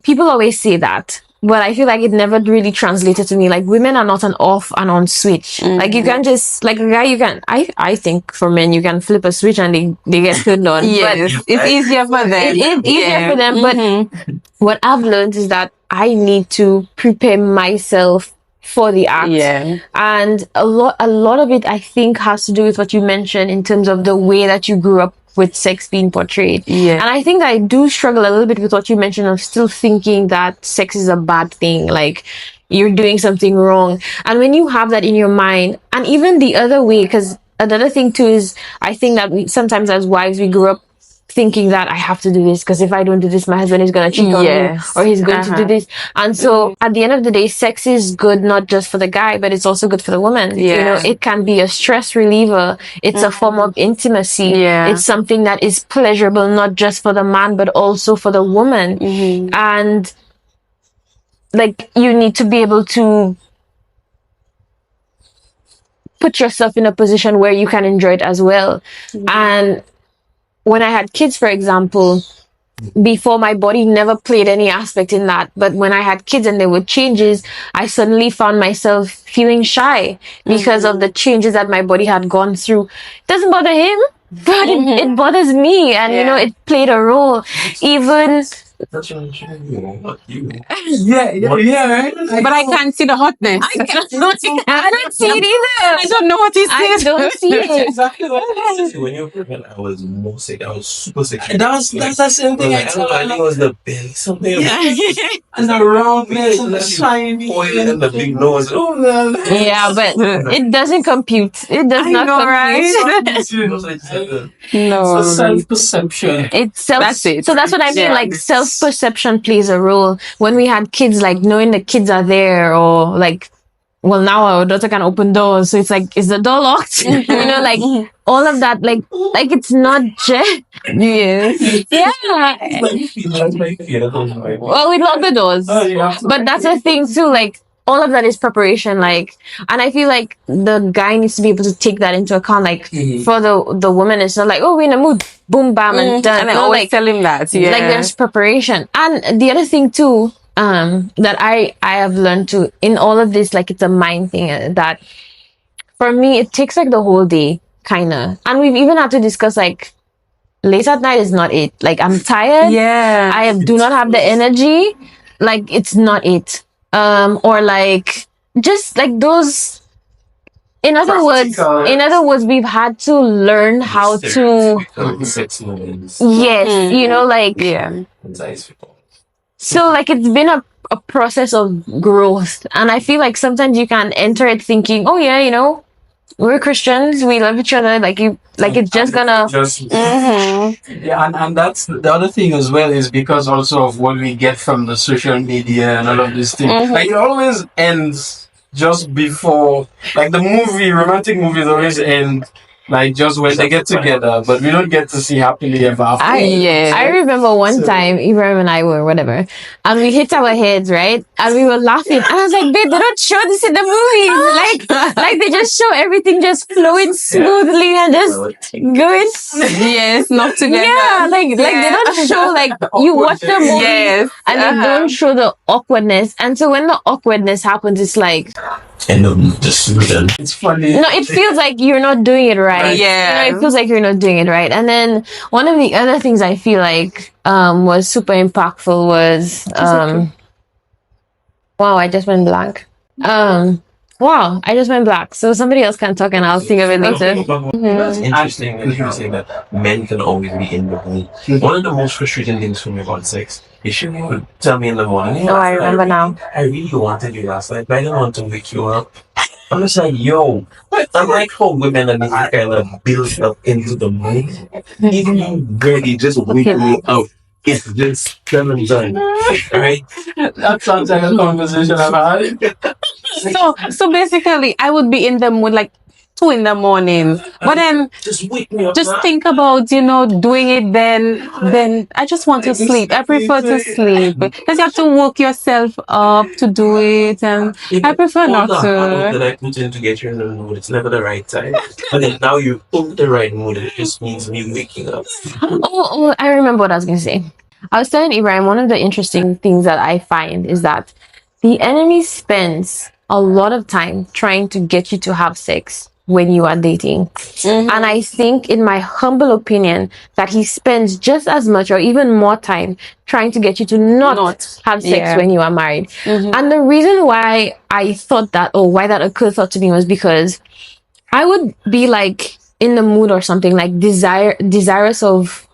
people always say that, but I feel like it never really translated to me. Like, women are not an off and on switch. Like, you can just, like a guy, you can, I think for men, you can flip a switch and they get turned on. Yes. But It's easier for them. it is easier for them. But what I've learned is that I need to prepare myself for the act. Yeah. And a lot of it, I think, has to do with what you mentioned in terms of the way that you grew up with sex being portrayed. Yeah. And I think I do struggle a little bit with what you mentioned of still thinking that sex is a bad thing, like you're doing something wrong. And when you have that in your mind, and even the other way, because another thing too is, I think that we sometimes as wives, we grew up thinking that I have to do this because if I don't do this, my husband is going to cheat on me, or he's going to do this. And so at the end of the day, sex is good not just for the guy, but it's also good for the woman. Yeah. You know, it can be a stress reliever. It's a form of intimacy. Yeah. It's something that is pleasurable not just for the man, but also for the woman. And like, you need to be able to put yourself in a position where you can enjoy it as well. And when I had kids, for example, before, my body never played any aspect in that. But when I had kids and there were changes, I suddenly found myself feeling shy because of the changes that my body had gone through. It doesn't bother him, but it bothers me. And, you know, it played a role. Even... That's what I'm showing you, not you. Right? But I can't see the hotness. I don't see it either. I don't know what he I said. don't see it. Exactly what it is. When you were pregnant, I was more sick. I was super sick. That's the same thing I told I think it was the belly, something. and the round face and the shiny Oil and the big nose. Oh, no. Yeah, but it doesn't compute. It does not know, compute. right? No. Self-perception. It's self. That's it. So that's what I mean. Yeah. Like, self-perception plays a role. When we had kids, like knowing the kids are there, or like, well, now our daughter can open doors, so it's like, is the door locked? You know, like all of that. Like it's not just yeah. Well, we lock the doors, but that's the thing too. Like, all of that is preparation. Like, and I feel like the guy needs to be able to take that into account. Like, for the woman, it's not like, oh, we're in a mood, boom, bam, and done. And I No, always like, tell him that. Yeah. like, there's preparation. And the other thing too, that I have learned to, in all of this, like, it's a mind thing, that for me, it takes like the whole day, kind of. And we've even had to discuss, like, late at night is not it. Like, I'm tired. Yeah. I do not have the energy. Like, it's not it. Or like, just like those, in other words, we've had to learn how to, yes, you know, like, Yeah. so like, it's been a process of growth. And I feel like sometimes you can enter it thinking, oh yeah, you know, we're Christians, we love each other, like it's just gonna... Yeah, and that's the other thing as well, is because also of what we get from the social media and all of these things. Like, it always ends just before, like, the romantic movies always end Like just when they get together, but we don't get to see happily ever after. I remember one time Ibrahim and I were whatever, and we hit our heads, right, and we were laughing, and I was like, babe, they don't show this in the movies, like they just show everything just flowing smoothly and just going. Yes, not together. Yeah, like they don't show like you watch the movie Yes. and they don't show the awkwardness, and so when the awkwardness happens, it's like And just It's funny. no, it feels like you're not doing it right. Yeah. You know, it feels like you're not doing it right. And then one of the other things I feel like was super impactful was wow, I just went blank. Wow, I just went blank. So somebody else can talk and I'll think of it later. That's interesting that you say that men can always be in the room. One of the most frustrating things for me about sex is she would tell me in the morning. Oh, I remember now. I really wanted you last night, but I didn't want to wake you up. I'm just like, yo, I'm like how women are kind of built up into the mood. Even you barely just wake me up. It's just done and done. Right? That sounds like a conversation I've had. So basically, I would be in the mood like 2 in the morning, but then Just wake me up. just think about doing it. Then I just want to sleep. I prefer to sleep because you have to work yourself up to do it, and I prefer all not the hard work to. that I put in to get you in the mood, it's never the right time. But then now you put the right mood, it just means me waking up. Oh, I remember what I was going to say. I was telling Ibrahim, one of the interesting things that I find is that the enemy spends a lot of time trying to get you to have sex when you are dating. And I think, in my humble opinion, that he spends just as much or even more time trying to get you to not have sex yeah. when you are married. And the reason why I thought that, or why that occurred thought to me, was because I would be like in the mood or something, like desirous of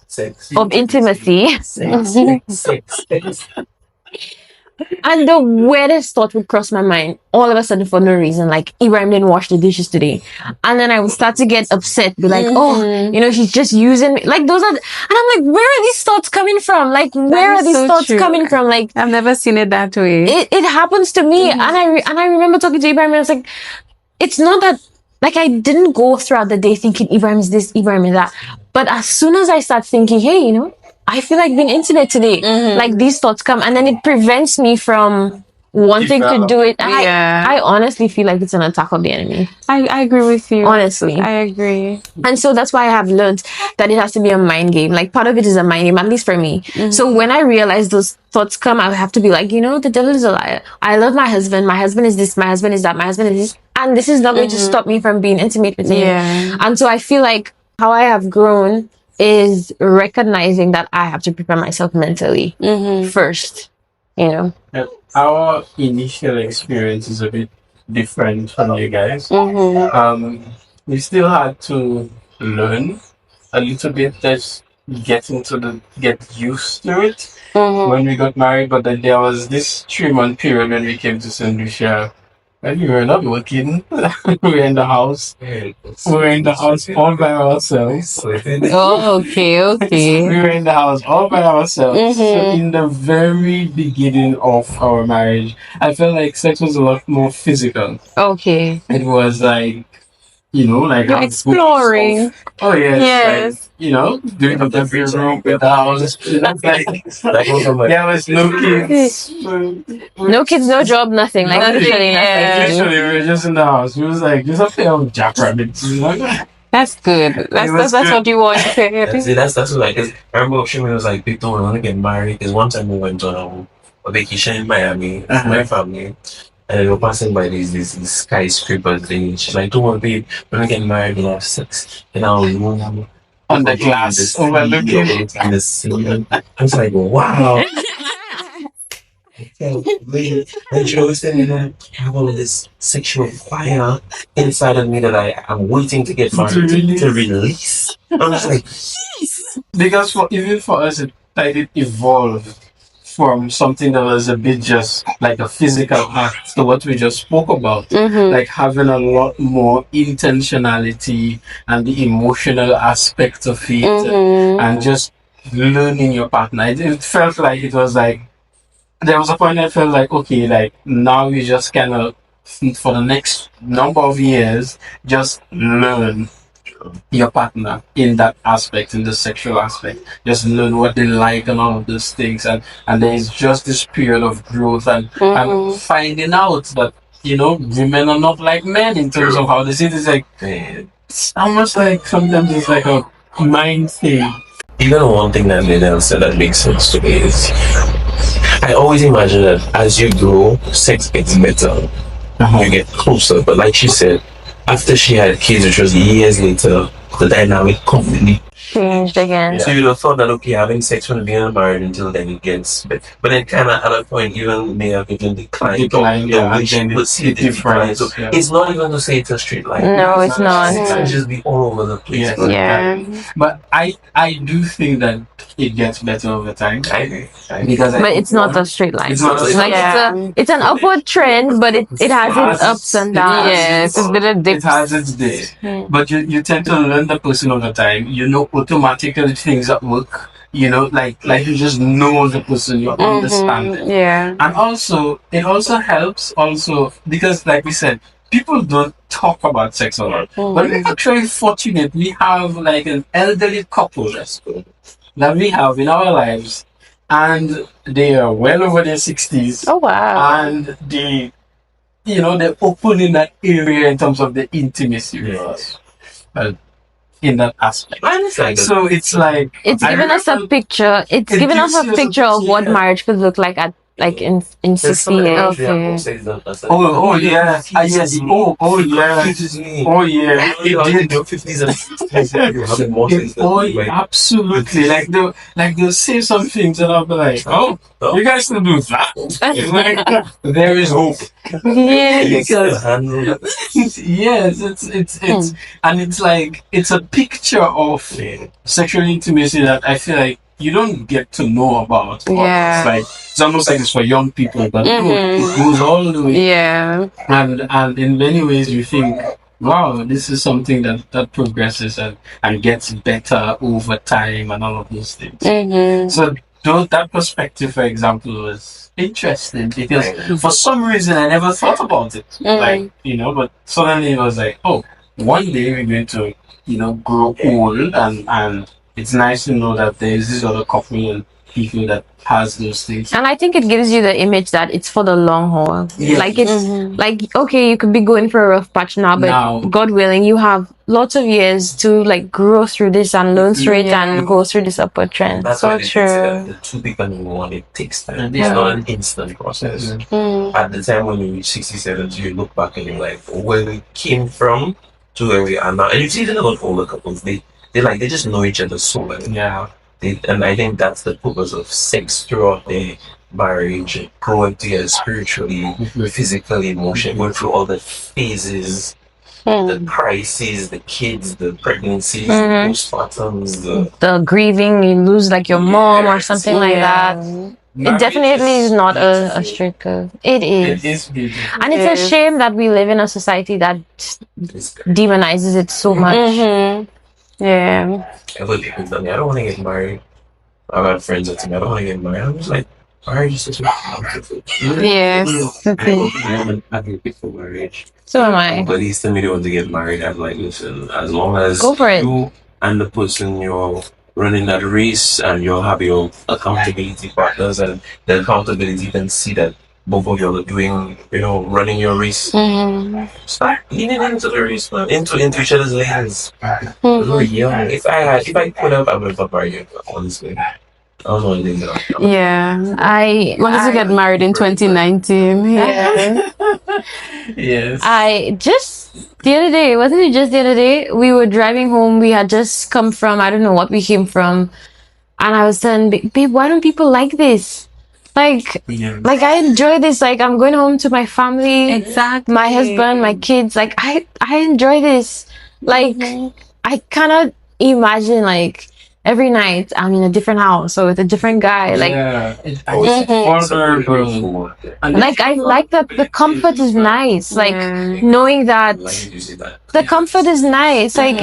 Sex. intimacy. Sex. And the weirdest thought would cross my mind all of a sudden for no reason, like Ibrahim didn't wash the dishes today, and then I would start to get upset, be like, oh, she's just using me. Like those are, and I'm like, where are these thoughts coming from? Like where are these thoughts coming from? Like I've never seen it that way. it happens to me, and I remember talking to Ibrahim, and I was like, it's not that. Like I didn't go throughout the day thinking Ibrahim is this, Ibrahim is that, but as soon as I start thinking, hey, I feel like being intimate today. Like these thoughts come, and then it prevents me from wanting to do it. I honestly feel like it's an attack of the enemy. I agree with you. Honestly. I agree. And so that's why I have learned that it has to be a mind game. Like part of it is a mind game, at least for me. So when I realize those thoughts come, I have to be like, the devil is a liar. I love my husband. My husband is this. My husband is that. My husband is this. And this is not going to stop me from being intimate with him. Yeah. And so I feel like how I have grown is recognizing that I have to prepare myself mentally first, Our initial experience is a bit different from you guys. We still had to learn a little bit, just get used to it when we got married. But then there was this 3-month period when we came to St. Lucia. And we were not working. We were in the house. We were in the house all by ourselves. Oh, okay. We were in the house all by ourselves. So in the very beginning of our marriage, I felt like sex was a lot more physical. Okay. It was like, like You're exploring. Oh yes. Yes. Like, doing the bedroom with the house. There was no kids. no kids, no job, nothing. Like literally Yeah. nothing. Literally, we were just in the house. We was like, just up there on jackrabbits. That's good. That's what you want. That's what like. 'Cause I remember Shimmy was like, "Big, don't want to get married." Because one time we went on a vacation in Miami with my family, and we were passing by these skyscrapers. And she's like, "Don't worry, babe, we're gonna get married and have sex in our room On the glass, overlooking in the sea." I was like, "Wow." And she always said, I have all of this sexual fire inside of me that I'm waiting to get to release. I was like, yes. Because even for us, it evolved from something that was a bit just like a physical act to what we just spoke about, like having a lot more intentionality and the emotional aspect of it, and just learning your partner. It felt like it was like, there was a point I felt like, okay, like now we just kind of for the next number of years, just learn your partner in that aspect, in the sexual aspect. Just learn what they like and all of those things, and there is just this period of growth and finding out that women are not like men in terms of how they see it. It's like it's almost like sometimes it's like a mind thing. Even one thing that Lynette said that makes sense to me is I always imagine that as you grow, sex gets better. You get closer. But like she said, after she had kids, which was years later, the dynamic completely Changed again. So you'd have thought that okay, having sex when being married until then it gets but then kinda at a point even may have even declined which people see the difference. So it's not even to say it's a straight line. No, it's not. It can just be all over the place. Yeah. But I do think that it gets better over time. I agree. But it's not a straight line. It's not a- like it's an upward trend, but it has its ups and downs. Yes, it's been a dip. It has its dips. But you tend to learn the person over time. Automatically things at work. Like you just know the person, you understand it. Yeah. And also it also helps because like we said, people don't talk about sex a lot. But we're actually fortunate we have like an elderly couple that we have in our lives, and they are well over their 60s. Oh wow. And they're open in that area in terms of the intimacy with us. In that aspect. So it's like It's given us a picture. It's It given us gives a you a picture of what picture. marriage could look like in 60 years. oh yeah. Yes. Oh yeah. Oh yeah. It did. 50s and 60s. Absolutely. Like they'll say some things and I'll be like, oh, you guys can do that. It's like there is hope. Yes. Yes, it's and it's like it's a picture of sexual intimacy that I feel like you don't get to know about. Yeah. It's almost like it's for young people, but no, it goes all the way. Yeah. And in many ways you think, wow, this is something that progresses and gets better over time and all of those things. So that perspective, for example, was interesting because for some reason I never thought about it. But suddenly it was like, oh, one day we're going to, grow old and it's nice to know that there's this other couple and people that has those things. And I think it gives you the image that it's for the long haul. Yeah. Like it's like, okay, you could be going for a rough patch now, but God willing, you have lots of years to like grow through this and learn through it and go through this upward trend. That's So why they true. say that the two becoming one, it takes time. It's not an instant process. At the time when you reach 67, you look back and you're like, where we came from to where we are now. And you see the older couples, they just know each other so well. Yeah. And I think that's the purpose of sex throughout the marriage, growing together spiritually, physically, emotionally, going through all the phases, the crises, the kids, the pregnancies, the postpartums, The grieving, you lose like your mom or something like that. It definitely is not a straight curve. It is. It is beautiful. And it's a shame that we live in a society that demonizes it so much. Yeah. Other people tell me, I don't want to get married. I've had friends that tell me, I don't want to get married. I'm just like, marriage is such a comfortable. Yes. I'm an advocate for marriage. So am I. But he's telling me they want to get married. I'm like, listen, as long as Go for it. you and the person you're running that race and you'll have your accountability partners and the accountability can see that both of you are doing, running your race. Start leaning into the race, man. Into each other's lanes. We're young. If I put up, I would have married, honestly. I was one of the things that Yeah. I Wanted to get married in 2019. Yeah. Yes. I just the other day, wasn't it just the other day? We were driving home. We had just come from, I don't know what we came from. And I was saying, babe, why don't people like this? Like I enjoy this. Like I'm going home to my family. Exactly. My husband, my kids. Like I enjoy this. Like I cannot imagine like every night I'm in a different house or with a different guy. Like vulnerable. like I like that the comfort is nice. Like knowing that the comfort is nice. Like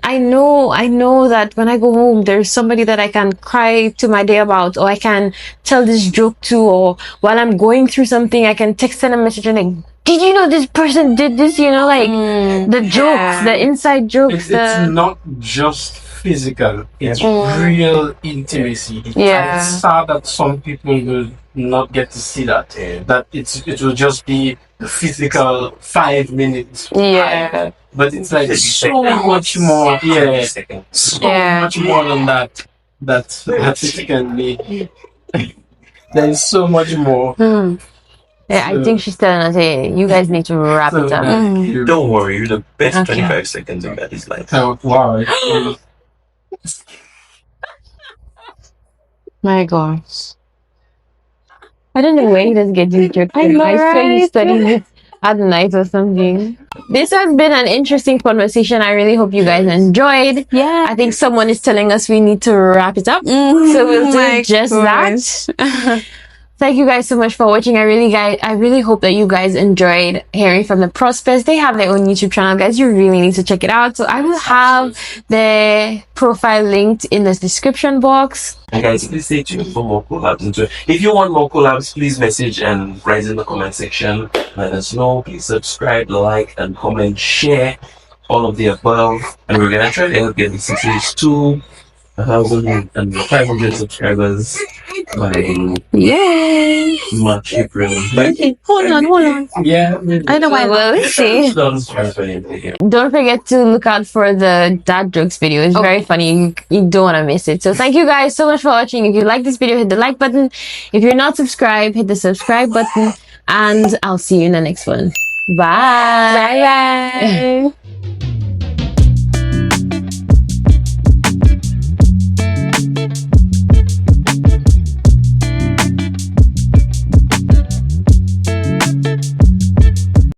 I know that when I go home there's somebody that I can cry to my day about, or I can tell this joke to, or while I'm going through something I can text, send a message and like, did you know this person did this? You know, like the jokes, the inside jokes. It's not just physical, it's real intimacy. Yeah. It's sad that some people will not get to see that. That it will just be the physical 5 minutes. Yeah. But it's like so much more. Yeah. So much more than that. That it can be. There is so much more. Yeah, I think she's telling us, hey, you guys need to wrap it up. Don't worry, you're the best 25 seconds in that is life. Wow. My gosh. I don't know where he does get these jokes. I know, swear he right? studies it at night or something. This has been an interesting conversation. I really hope you guys enjoyed. Yeah. I think someone is telling us we need to wrap it up. So we'll do just that. Thank you guys so much for watching. I really hope that you guys enjoyed hearing from the prospects. They have their own YouTube channel, guys. You really need to check it out. So I will have their profile linked in the description box. And guys, please stay tuned for more collabs. If you want more collabs, please message and write in the comment section. Let us know. Please subscribe, like, and comment, share all of the above. And we're gonna try to help get this series to 1,500 subscribers by March, April. Hold on. Yeah. I know why. Well, let's see. Don't forget to look out for the dad jokes video. It's very funny. You don't want to miss it. So thank you guys so much for watching. If you like this video, hit the like button. If you're not subscribed, hit the subscribe button. And I'll see you in the next one. Bye. Bye.